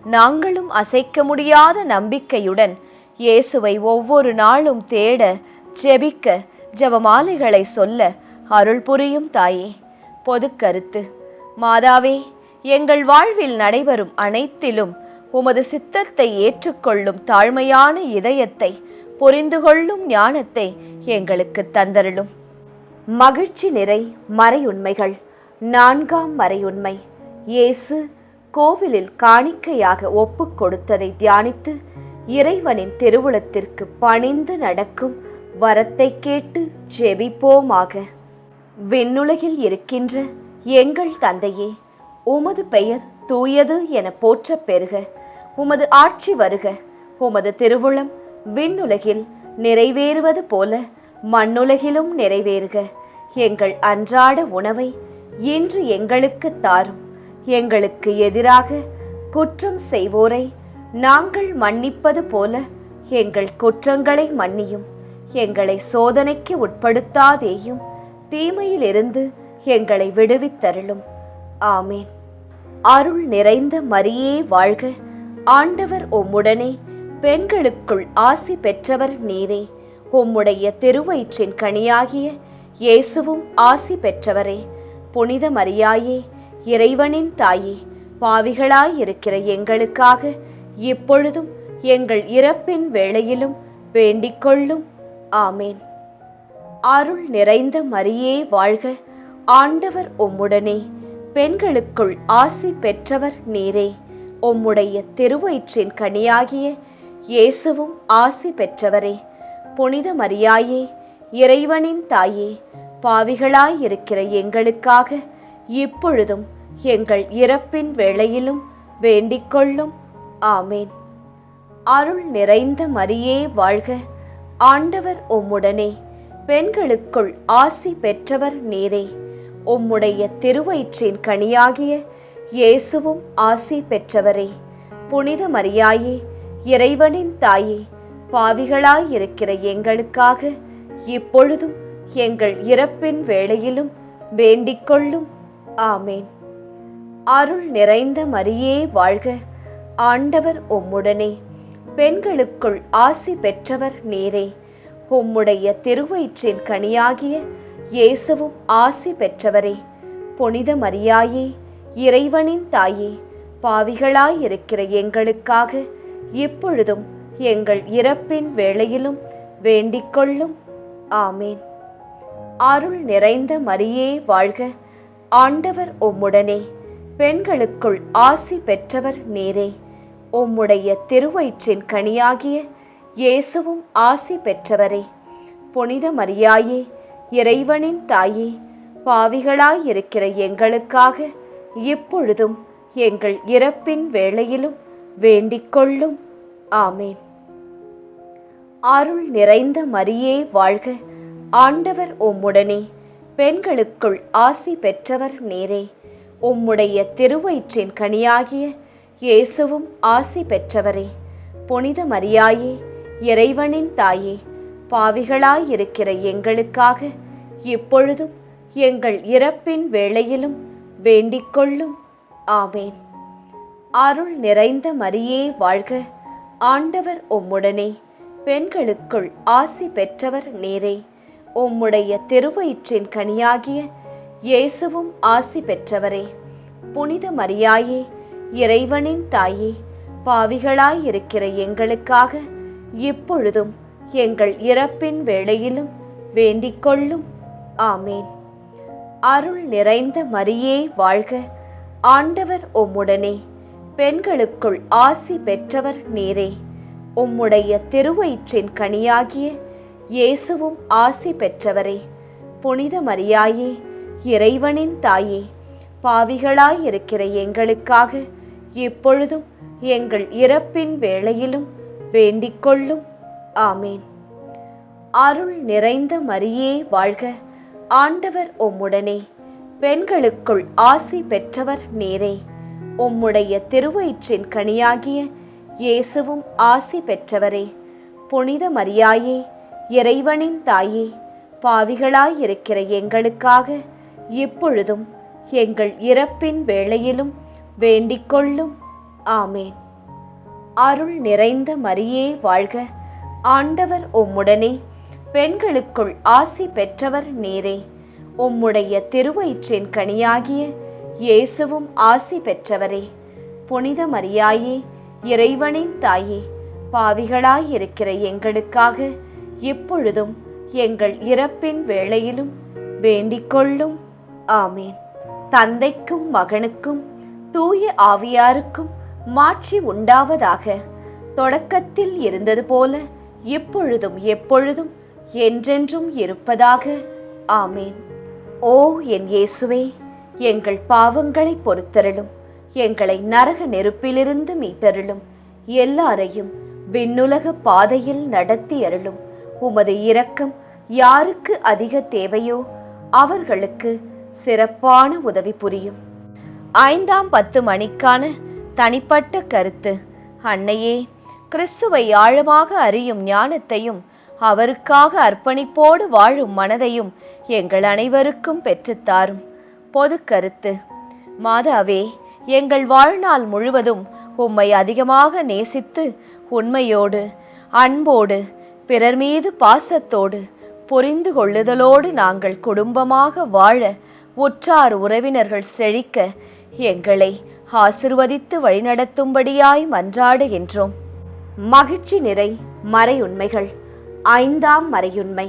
நாங்களும் அசைக்க முடியாத நம்பிக்கையுடன் இயேசுவை ஒவ்வொரு நாளும் தேட, ஜெபிக்க, ஜெபமாலைகளை சொல்ல அருள் புரியும் தாயே. பொது கருத்து. மாதாவே, எங்கள் வாழ்வில் நடைபெறும் அனைத்திலும் உமது சித்தத்தை ஏற்றுக்கொள்ளும் தாழ்மையான இதயத்தை, புரிந்து கொள்ளும் ஞானத்தை எங்களுக்கு தந்தருளும். மகிழ்ச்சி நிறை மறையுண்மைகள். 4ஆம் மறையுண்மை. இயேசு கோவிலில் காணிக்கையாக ஒப்பு கொடுத்ததை தியானித்து இறைவனின் திருவுளத்திற்கு பணிந்து நடக்கும் வரத்தை கேட்டு ஜெபிப்போமாக. விண்ணுலகில் இருக்கின்ற எங்கள் தந்தையே, உமது பெயர் தூயது என போற்றப் பெறுக. உமது ஆட்சி வருக. உமது திருவுளம் விண்ணுலகில் நிறைவேறுவது போல மண்ணுலகிலும் நிறைவேறுக. எங்கள் அன்றாட உணவை இன்று எங்களுக்கு தாரும். எங்களுக்கு எதிராக குற்றம் செய்வோரை நாங்கள் மன்னிப்பது போல எங்கள் குற்றங்களை மன்னியும். எங்களை சோதனைக்கு உட்படுத்தாதேயும், தீமையிலிருந்து எங்களை விடுவித்தருளும். ஆமேன். அருள் நிறைந்த மரியே வாழ்க. ஆண்டவர் உம்முடனே, பெண்களுக்குள் ஆசி பெற்றவர் நீரே. உம்முடைய திருவயிற்றின் கனியாகிய இயேசுவும் ஆசி பெற்றவரே. புனித மரியாயே, இறைவனின் தாயே, பாவிகளாயிருக்கிற எங்களுக்காக இப்பொழுதும் எங்கள் இறப்பின் வேளையிலும் வேண்டிக்கொள்ளும். ஆமேன். அருள் நிறைந்த மரியே வாழ்க. ஆண்டவர் உம்முடனே, பெண்களுக்குள் ஆசி பெற்றவர் நீரே. உம்முடைய திருவயிற்றின் கனியாகிய இயேசுவும் ஆசி பெற்றவரே. புனித மரியாயே, இறைவனின் தாயே, பாவிகளாயிருக்கிற எங்களுக்காக இப்பொழுதும் எங்கள் இறப்பின் வேளையிலும் வேண்டிக்கொள்ளும். ஆமேன். அருள் நிறைந்த மரியே வாழ்க. ஆண்டவர் உம்முடனே, பெண்களுக்குள் ஆசி பெற்றவர் நீரே. உம்முடைய திருவயிற்றின் கனியாகிய இயேசுவும் ஆசி பெற்றவரே. புனித மரியாயே, இறைவனின் தாயே, பாவிகளாயிருக்கிற எங்களுக்காக இப்பொழுதும் எங்கள் இறப்பின் வேளையிலும் வேண்டிக்கொள்ளும். ஆமேன். அருள் நிறைந்த மரியே வாழ்க. ஆண்டவர் உம்முடனே, பெண்களுக்குள் ஆசி பெற்றவர் நீரே. உம்முடைய திருவயிற்றின் கனியாகிய இயேசுவும் ஆசி பெற்றவரே. புனித மரியாயே, இறைவனின் தாயே, பாவிகளாயிருக்கிற எங்களுக்காக இப்பொழுதும் எங்கள் இறப்பின் வேளையிலும் வேண்டிக்கொள்ளும். ஆமேன். அருள் நிறைந்த மரியே வாழ்க. ஆண்டவர் உம்முடனே, பெண்களுக்குள் ஆசி பெற்றவர் நீரே. உம்முடைய திருவயிற்றின் கனியாகிய இயேசுவும் ஆசி பெற்றவரே. புனித மரியாயே, இறைவனின் தாயே, பாவிகளாயிருக்கிற எங்களுக்காக இப்பொழுதும் எங்கள் இறப்பின் வேளையிலும் வேண்டிக்கொள்ளும். ஆமேன். அருள் நிறைந்த மரியே வாழ்க. ஆண்டவர் உம்முடனே, பெண்களுக்குள் ஆசி பெற்றவர் நீரே. உம்முடைய திருவயிற்றின் கனியாகிய இயேசுவும் ஆசி பெற்றவரே. புனித மரியாயே, இறைவனின் தாயே, பாவிகளாயிருக்கிற எங்களுக்காக இப்பொழுதும் எங்கள் இறப்பின் வேளையிலும் வேண்டிக்கொள்ளும். ஆமேன். அருள் நிறைந்த மரியே வாழ்க. ஆண்டவர் உம்முடனே, பெண்களுக்குள் ஆசி பெற்றவர் நீரே. உம்முடைய திருவயிற்றின் கனியாகிய இயேசுவும் ஆசி பெற்றவரே. புனித மரியாயே, இறைவனின் தாயே, பாவிகளாயிருக்கிற எங்களுக்காக இப்பொழுதும் எங்கள் இறப்பின் வேளையிலும் வேண்டிக்கொள்ளும். ஆமேன். அருள் நிறைந்த மரியே வாழ்க. ஆண்டவர் உம்முடனே, பெண்களுக்குள் ஆசி பெற்றவர் நீரே. உம்முடைய திருவயிற்றின் கனியாகிய இயேசுவும் ஆசி பெற்றவரே. புனித மரியாயே, இறைவனின் தாயே, பாவிகளாயிருக்கிற எங்களுக்காக இப்பொழுதும் எங்கள் இறப்பின் வேளையிலும் வேண்டிக்கொள்ளும். ஆமேன். அருள் நிறைந்த மரியே வாழ்க. ஆண்டவர் உம்முடனே, பெண்களுக்குள் ஆசி பெற்றவர் நீரே. உம்முடைய திருவயிற்றின் கனியாகிய இயேசுவும் ஆசி பெற்றவரே. புனித மரியாயே, இறைவனின் தாயே, பாவிகளாயிருக்கிற எங்களுக்காக இப்பொழுதும் எங்கள் இறப்பின் வேளையிலும் வேண்டிக்கொள்ளும். ஆமேன். அருள் நிறைந்த மரியே வாழ்க. ஆண்டவர் உம்முடனே, பெண்களுக்குள் ஆசி பெற்றவர் நீரே. உம்முடைய திருவயிற்றின் கனியாகிய இயேசுவும் ஆசி பெற்றவரே. புனித மரியாயே, இறைவனின் தாயே, பாவிகளாயிருக்கிற எங்களுக்காக இப்பொழுதும் எங்கள் இறப்பின் வேளையிலும் வேண்டிக்கொள்ளும். ஆமேன். தந்தைக்கும் மகனுக்கும் தூய ஆவியாருக்கும் மாட்சி உண்டாவதாக. தொடக்கத்தில் இருந்தது போல இப்பொழுதும் எப்பொழுதும் என்றென்றும் இருப்பதாக. ஆமேன். ஓ என் இயேசுவே, எங்கள் பாவங்களை பொறுத்தருளும், எங்களை நரக நெருப்பிலிருந்து மீட்டருளும், எல்லாரையும் விண்ணுலக பாதையில் நடத்தி அருளும். உமது இரக்கம் யாருக்கு அதிக தேவையோ அவர்களுக்கு சிறப்பான உதவி புரியும். 5ஆம் 10 மணிக்கான தனிப்பட்ட கருத்து. அன்னையே, கிறிஸ்துவை ஆழமாக அறியும் ஞானத்தையும் அவருக்காக அர்ப்பணிப்போடு வாழும் மனதையும் எங்கள் அனைவருக்கும் பெற்றுத்தாரும். பொது கருத்து. மாதாவே, எங்கள் வாழ்நாள் முழுவதும் உம்மை அதிகமாக நேசித்து உண்மையோடு, அன்போடு, பிறர் மீது பாசத்தோடு, புரிந்து கொள்ளுதலோடு நாங்கள் குடும்பமாக வாழ, உற்றார் உறவினர்கள் செழிக்க எங்களை ஆசிர்வதித்து வழிநடத்தும்படியாய் மன்றாடுகின்றோம். மகிழ்ச்சி நிறை மறையுண்மைகள். 5ஆம் மறையுண்மை.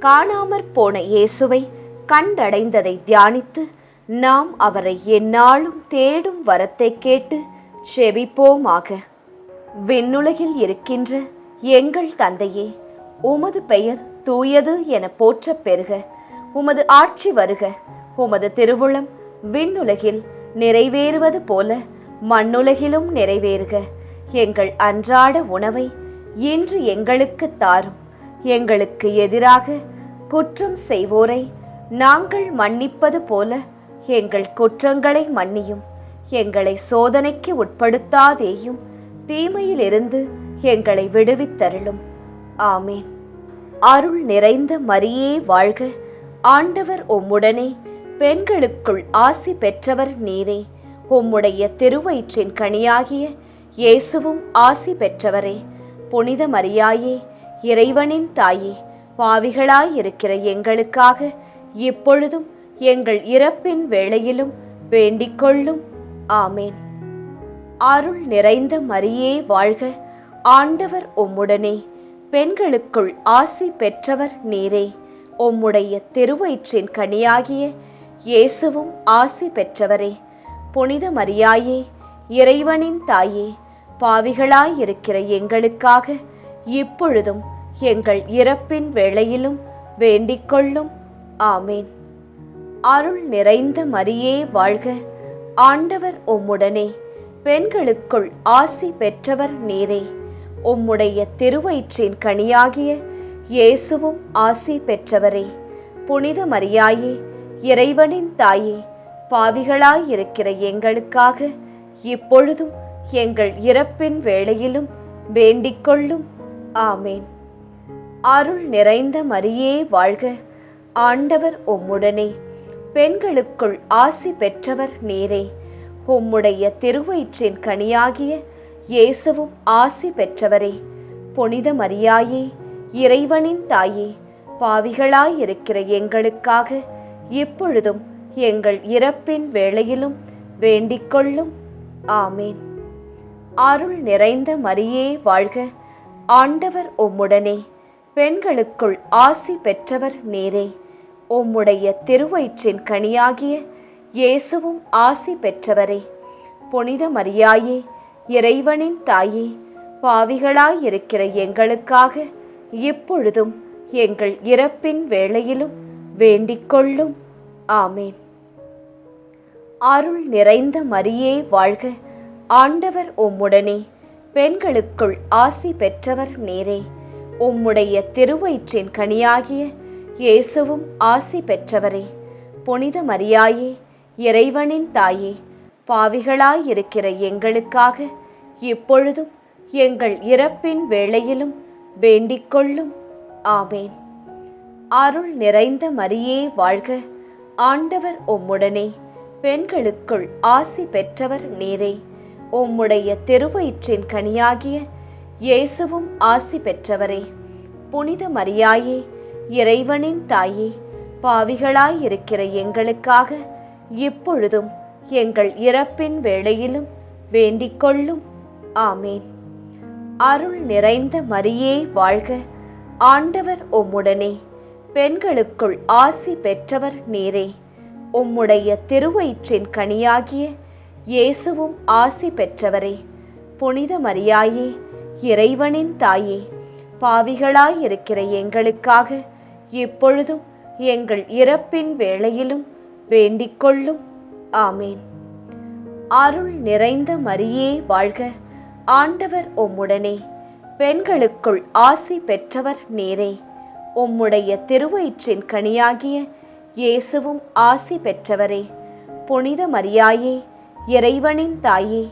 காணாமற் போன இயேசுவை கண்டடைந்ததை தியானித்து நாம் அவரை எந்நாளும் தேடும் வரத்தை கேட்டு செபிப்போமாக. விண்ணுலகில் இருக்கின்ற எங்கள் தந்தையே, உமது பெயர் தூயது என போற்றப் பெறுக. உமது ஆட்சி வருக. உமது திருவுளம் விண்ணுலகில் நிறைவேறுவது போல மண்ணுலகிலும் நிறைவேறுக. எங்கள் அன்றாட உணவை இன்று எங்களுக்கு தாரும். எங்களுக்கு எதிராக குற்றம் செய்வோரை நாங்கள் மன்னிப்பது போல எங்கள் குற்றங்களை மன்னியும். எங்களை சோதனைக்கு உட்படுத்தாதேயும், தீமையிலிருந்து எங்களை விடுவித்தருளும். ஆமேன். அருள் நிறைந்த மரியே வாழ்க. ஆண்டவர் உம்முடனே, பெண்களுக்குள் ஆசி பெற்றவர் நீரே. உம்முடைய திருவயிற்றின் கனியாகிய இயேசுவும் ஆசி பெற்றவரே. புனித மரியாயே, இறைவனின் தாயே, பாவிகளாயிருக்கிற எங்களுக்காக இப்பொழுதும் எங்கள் இறப்பின் வேளையிலும் வேண்டிக்கொள்ளும். ஆமேன். அருள் நிறைந்த மரியே வாழ்க. ஆண்டவர் உம்முடனே, பெண்களுக்குள் ஆசி பெற்றவர் நீரே. உம்முடைய திருவயிற்றின் கனியாகிய இயேசுவும் ஆசி பெற்றவரே. புனித மரியாயே, இறைவனின் தாயே, பாவிகளாயிருக்கிற எங்களுக்காக இப்பொழுதும் எங்கள் இறப்பின் வேளையிலும் வேண்டிக்கொள்ளும். ஆமேன். அருள் நிறைந்த மரியே வாழ்க. ஆண்டவர் உம்முடனே, பெண்களுக்குள் ஆசி பெற்றவர் நீரே. உம்முடைய திருவயிற்றின் கனியாகிய இயேசுவும் ஆசி பெற்றவரே. புனித மரியாயே, இறைவனின் தாயே, பாவிகளாயிருக்கிற எங்களுக்காக இப்பொழுதும் எங்கள் இறப்பின் வேளையிலும் வேண்டிக்கொள்ளும். ஆமேன். அருள் நிறைந்த மரியே வாழ்க. ஆண்டவர் உம்முடனே, பெண்களுக்குள் ஆசி பெற்றவர் நீரே. உம்முடைய திருவயிற்றின் கனியாகிய இயேசுவும் ஆசி பெற்றவரே. புனித மரியாயே, இறைவனின் தாயே, பாவிகளாயிருக்கிற எங்களுக்காக இப்பொழுதும் எங்கள் இறப்பின் வேளையிலும் வேண்டிக்கொள்ளும். ஆமேன். அருள் நிறைந்த மரியே வாழ்க. ஆண்டவர் உம்முடனே, பெண்களுக்குள் ஆசி பெற்றவர் நீரே. உம்முடைய திருவயிற்றின் கனியாகிய இயேசுவும் ஆசி பெற்றவரே. புனித மரியாயே, இறைவனின் தாயே, பாவிகளாயிருக்கிற எங்களுக்காக இப்பொழுதும் எங்கள் இறப்பின் வேளையிலும் வேண்டிக்கொள்ளும். ஆமேன். அருள் நிறைந்த மரியே வாழ்க. ஆண்டவர் உம்முடனே, பெண்களுக்குள் ஆசி பெற்றவர் நீரே. உம்முடைய திருவயிற்றின் கனியாகிய இயேசுவும் ஆசி பெற்றவரே. புனித மரியாயே, இறைவனின் தாயே, பாவிகளாயிருக்கிற எங்களுக்காக இப்பொழுதும் எங்கள் இறப்பின் வேளையிலும் வேண்டிக்கொள்ளும். ஆமேன். அருள் நிறைந்த மரியே வாழ்க. ஆண்டவர் உம்முடனே, பெண்களுக்குள் ஆசி பெற்றவர் நீரே. உம்முடைய திருவயிற்றின் கனியாகிய இயேசுவும் ஆசி பெற்றவரே. புனித மரியாயே, இறைவனின் தாயே, பாவிகளாயிருக்கிற எங்களுக்காக இப்பொழுதும் எங்கள் இறப்பின் வேளையிலும் வேண்டிக்கொள்ளும். ஆமேன். அருள் நிறைந்த மரியே வாழ்க. ஆண்டவர் உம்முடனே, பெண்களுக்குள் ஆசி பெற்றவர் நீரே. உம்முடைய திருவயிற்றின் கனியாகிய இயேசுவும் ஆசி பெற்றவரே. புனித மரியாயே, இறைவனின் தாயே, பாவிகளாயிருக்கிற எங்களுக்காக இப்பொழுதும் எங்கள் இறப்பின் வேளையிலும் வேண்டிக்கொள்ளும். ஆமேன். அருள் நிறைந்த மரியே வாழ்க, ஆண்டவர் உம்முடனே, பெண்களுக்குள் ஆசி பெற்றவர் நீரே. உம்முடைய திருவயிற்றின் கனியாகிய இயேசுவும் ஆசி பெற்றவரே. புனித மரியாயே, இறைவனின் தாயே,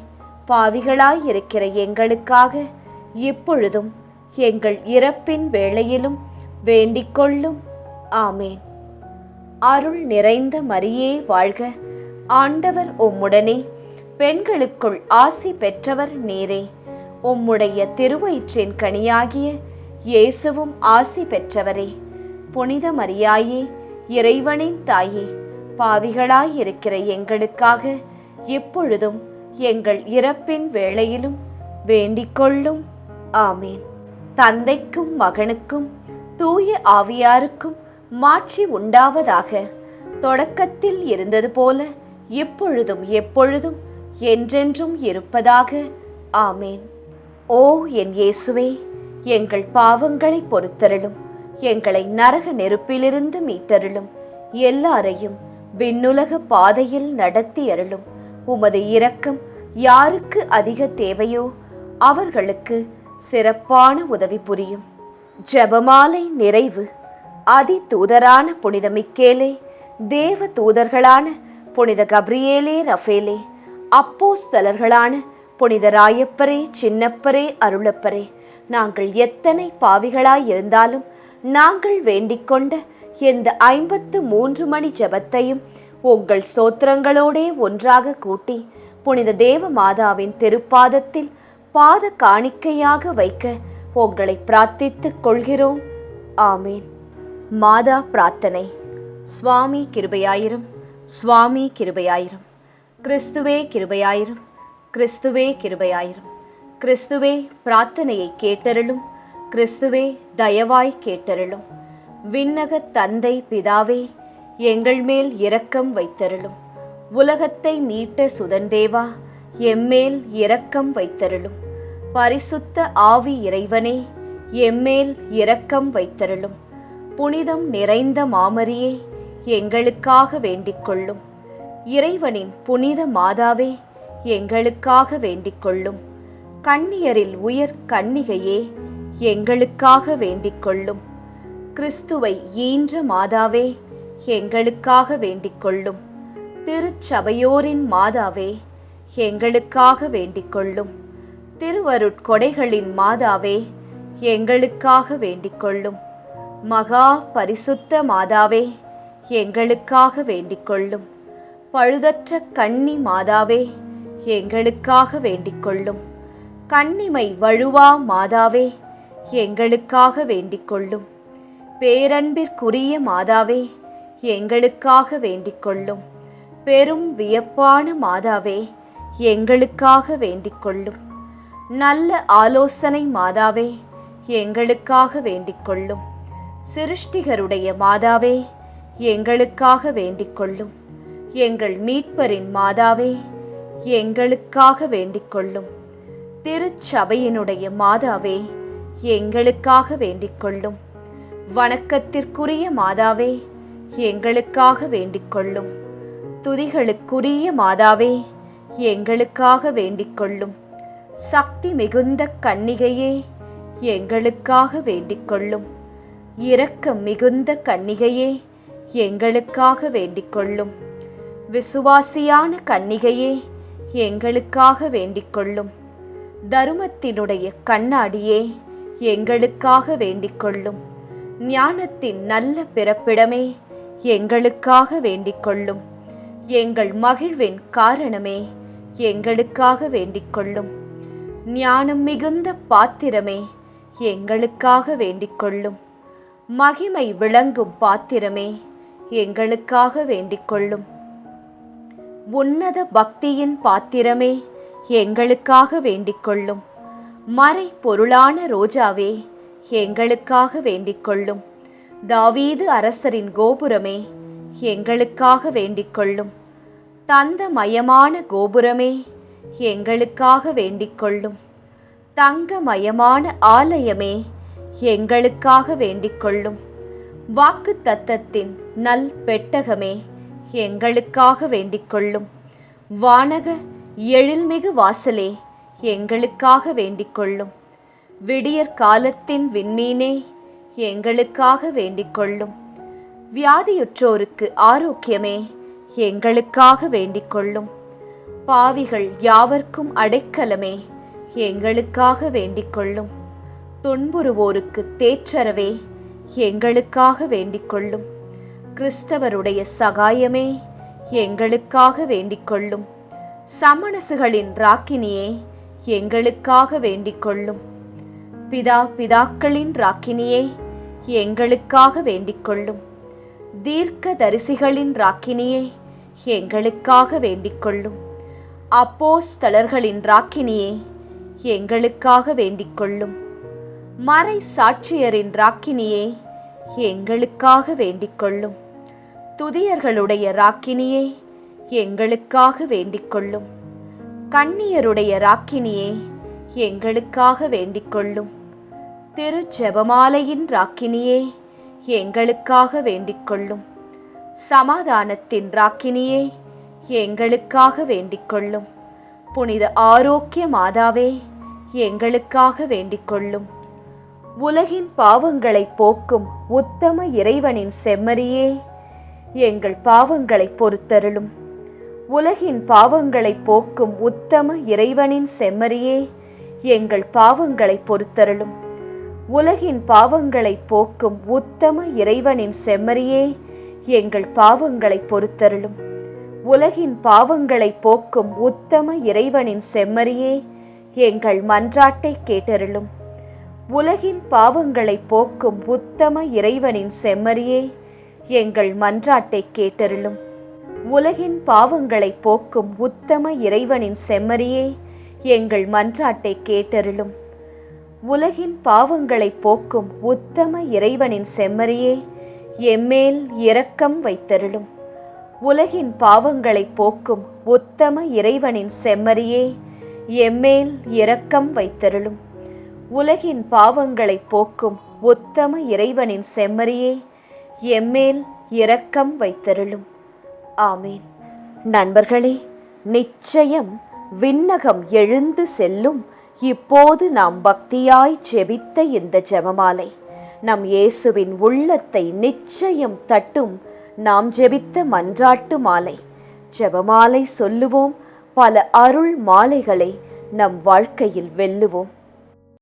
பாவிகளாயிருக்கிற எங்களுக்காக இப்பொழுதும் எங்கள் இறப்பின் வேளையிலும் வேண்டிக்கொள்ளும். ஆமேன். அருள் நிறைந்த மரியே வாழ்க, ஆண்டவர் உம்முடனே, பெண்களுக்குள் ஆசி பெற்றவர் நீரே. உம்முடைய திருவயிற்றின் கனியாகிய இயேசுவும் ஆசி பெற்றவரே. புனித மரியாயே, இறைவனின் தாயே, பாவிகளாயிருக்கிற எங்களுக்காக இப்பொழுதும் எங்கள் இறப்பின் வேளையிலும் வேண்டிக்கொள்ளும். ஆமேன். தந்தைக்கும் மகனுக்கும் தூய ஆவியாருக்கும் மாட்சி உண்டாவதாக. தொடக்கத்தில் இருந்தது போல இப்பொழுதும் எப்பொழுதும் என்றென்றும் இருப்பதாக. ஆமேன். ஓ என் இயேசுவே, எங்கள் பாவங்களை பொறுத்தருளும், எங்களை நரக நெருப்பிலிருந்து மீட்டருளும், எல்லாரையும் விண்ணுலக பாதையில் நடத்தி அருளும். உமது இரக்கம் யாருக்கு அதிக தேவையோ அவர்களுக்கு சிறப்பான உதவி புரியும். ஜெபமாலை நிறைவு. அதி தூதரான புனித மிக்கேலே, தேவ தூதர்களான புனித கப்ரியேலே, ரஃபேலே, அப்போஸ்தலர்களான புனித ராயப்பரே, சின்னப்பரே, அருளப்பரே, நாங்கள் எத்தனை பாவிகளாயிருந்தாலும் நாங்கள் வேண்டிக்கொண்ட எந்த 53 மணி ஜெபத்தையும் உங்கள் சோத்திரங்களோடே ஒன்றாக கூட்டி புனித தேவ மாதாவின் திருப்பாதத்தில் பாத காணிக்கையாக வைக்க உங்களை பிரார்த்தித்துக் கொள்கிறோம். ஆமேன். மாதா பிரார்த்தனை. சுவாமி கிருபையாயிரும், சுவாமி கிருபையாயிரும். கிறிஸ்துவே கிருபையாயிரும், கிறிஸ்துவே கிருபையாயிரும். கிறிஸ்துவே பிரார்த்தனையை கேட்டருளும், கிறிஸ்துவே தயவாய் கேட்டருளும். விண்ணக தந்தை பிதாவே, எங்கள் மேல் இரக்கம் வைத்தருளும். உலகத்தை மீட்ட சுதன்தேவா, எம்மேல் இரக்கம் வைத்தருளும். பரிசுத்த ஆவி இறைவனே, எம்மேல் இரக்கம் வைத்தருளும். புனிதம் நிறைந்த மாமரியே, எங்களுக்காக வேண்டிக்கொள்ளும். இறைவனின் புனித மாதாவே, எங்களுக்காக வேண்டிக்கொள்ளும். கன்னியரில் உயர் கன்னிகையே, எங்களுக்காக வேண்டிக்கொள்ளும். கிறிஸ்துவை ஈன்ற மாதாவே, எங்களுக்காக வேண்டிக்கொள்ளும். திருச்சபையோரின் மாதாவே, எங்களுக்காக வேண்டிக்கொள்ளும். திருவருட்கொடைகளின் மாதாவே, எங்களுக்காக வேண்டிக்கொள்ளும். மகா பரிசுத்த மாதாவே, எங்களுக்காக வேண்டிக்கொள்ளும். பழுதற்ற கன்னி மாதாவே, எங்களுக்காக வேண்டிக்கொள்ளும். கன்னிமை வழுவா மாதாவே, எங்களுக்காக வேண்டிக்கொள்ளும். பேரன்பிற்குரிய மாதாவே, எங்களுக்காக வேண்டிக்கொள்ளும். பெரும் வியப்பான மாதாவே, எங்களுக்காக வேண்டிக்கொள்ளும். நல்ல ஆலோசனை மாதாவே, எங்களுக்காக வேண்டிக்கொள்ளும். சிருஷ்டிகருடைய மாதாவே, எங்களுக்காக வேண்டிக்கொள்ளும். எங்கள் மீட்பரின் மாதாவே, எங்களுக்காக வேண்டிக்கொள்ளும். திருச்சபையினுடைய மாதாவே, எங்களுக்காக வேண்டிக்கொள்ளும். வணக்கத்திற்குரிய மாதாவே, எங்களுக்காக வேண்டிக்கொள்ளும். துதிகளுக்குரிய மாதாவே, எங்களுக்காக வேண்டிக்கொள்ளும். சக்தி மிகுந்த கன்னிகையே, எங்களுக்காக வேண்டிக்கொள்ளும். இரக்கம் மிகுந்த கன்னிகையே, எங்களுக்காக வேண்டிக்கொள்ளும். விசுவாசியான கன்னிகையே, எங்களுக்காக வேண்டிக்கொள்ளும். தருமத்தினுடைய கண்ணாடியே, எங்களுக்காக வேண்டிக்கொள்ளும். ஞானத்தின் நல்ல பிறப்பிடமே, எங்களுக்காக வேண்டிக்கொள்ளும். எங்கள் மகிழ்வின் காரணமே, எங்களுக்காக வேண்டிக்கொள்ளும். ஞானம் மிகுந்த பாத்திரமே, எங்களுக்காக வேண்டிக்கொள்ளும். மகிமை விளங்கும் பாத்திரமே, எங்களுக்காக வேண்டிக்கொள்ளும். உன்னத பக்தியின் பாத்திரமே, எங்களுக்காக வேண்டிக்கொள்ளும். மறை பொருளான ரோஜாவே, எங்களுக்காக வேண்டிக்கொள்ளும். தாவீது அரசரின் கோபுரமே, எங்களுக்காக வேண்டிக்கொள்ளும். தந்தமயமான கோபுரமே, எங்களுக்காக வேண்டிக்கொள்ளும். தங்கமயமான ஆலயமே, எங்களுக்காக வேண்டிக் கொள்ளும். வாக்கு தத்தத்தின் நல் பெட்டகமே, எங்களுக்காக வேண்டிக் கொள்ளும். வானக எழில்மிகு வாசலே, எங்களுக்காக வேண்டிக் கொள்ளும். விடியற் காலத்தின் விண்மீனே, எங்களுக்காக வேண்டிக் கொள்ளும். வியாதியுற்றோருக்கு ஆரோக்கியமே, எங்களுக்காக வேண்டிக் கொள்ளும். பாவிகள் யாவர்க்கும் அடைக்கலமே, எங்களுக்காக வேண்டிக் கொள்ளும். துன்புறுவோருக்கு தேற்றரவே, எங்களுக்காக வேண்டிக் கொள்ளும். கிறிஸ்தவருடைய சகாயமே, எங்களுக்காக வேண்டிக் கொள்ளும். சமணசுகளின் ராக்கினியே, எங்களுக்காக வேண்டிக் கொள்ளும். பிதாக்களின் ராக்கினியே, எங்களுக்காக வேண்டிக் கொள்ளும். தீர்க்க தரிசிகளின் ராக்கினியே, எங்களுக்காக வேண்டிக் கொள்ளும். அப்போஸ்தலர்களின் ராக்கினியே, எங்களுக்காக வேண்டிக் கொள்ளும். மறை சாட்சியரின் ராக்கினியே, எங்களுக்காக வேண்டிக் கொள்ளும். துதியர்களுடைய ராக்கினியே, எங்களுக்காக வேண்டிக் கொள்ளும். கன்னியருடைய ராக்கினியே, எங்களுக்காக வேண்டிக் கொள்ளும். திரு ஜெபமாலையின் ராக்கினியே, எங்களுக்காக வேண்டிக் கொள்ளும். சமாதானத்தின் ராக்கினியே, எங்களுக்காக வேண்டிக் கொள்ளும். புனித ஆரோக்கிய மாதாவே, எங்களுக்காக வேண்டிக் கொள்ளும். உலகின் பாவங்களை போக்கும் உத்தம இறைவனின் செம்மறியே, எங்கள் பாவங்களை பொறுத்தருளும். உலகின் பாவங்களை போக்கும் உத்தம இறைவனின் செம்மறியே, எங்கள் பாவங்களை பொறுத்தருளும். உலகின் பாவங்களை போக்கும் உத்தம இறைவனின் செம்மறியே, எங்கள் பாவங்களை பொறுத்தருளும். உலகின் பாவங்களை போக்கும் உத்தம இறைவனின் செம்மறியே, எங்கள் மன்றாட்டை கேட்டருளும். உலகின் பாவங்களை போக்கும் உத்தம இறைவனின் செம்மறியே, எங்கள் மன்றாட்டை கேட்டருளும். உலகின் பாவங்களை போக்கும் உத்தம இறைவனின் செம்மறியே, எங்கள் மன்றாட்டை கேட்டருளும். உலகின் பாவங்களை போக்கும் உத்தம இறைவனின் செம்மறியே, எம்மேல் இரக்கம் வைத்தருளும். உலகின் பாவங்களை போக்கும் உத்தம இறைவனின் செம்மறியே, எம்மேல் இரக்கம் வைத்தருளும். உலகின் பாவங்களை போக்கும் உத்தம இறைவனின் செம்மறியே, எம்மேல் இரக்கம் வைத்தருளும். ஆமீன். நண்பர்களே, நிச்சயம் விண்ணகம் எழுந்து செல்லும் இப்போது நாம் பக்தியாய் ஜெபித்த இந்த ஜெபமாலை நம் இயேசுவின் உள்ளத்தை நிச்சயம் தட்டும். நாம் ஜெபித்த மன்றாட்டு மாலை. ஜெபமாலை சொல்லுவோம், பல அருள் மாலைகளை நம் வாழ்க்கையில் வெல்லுவோம்.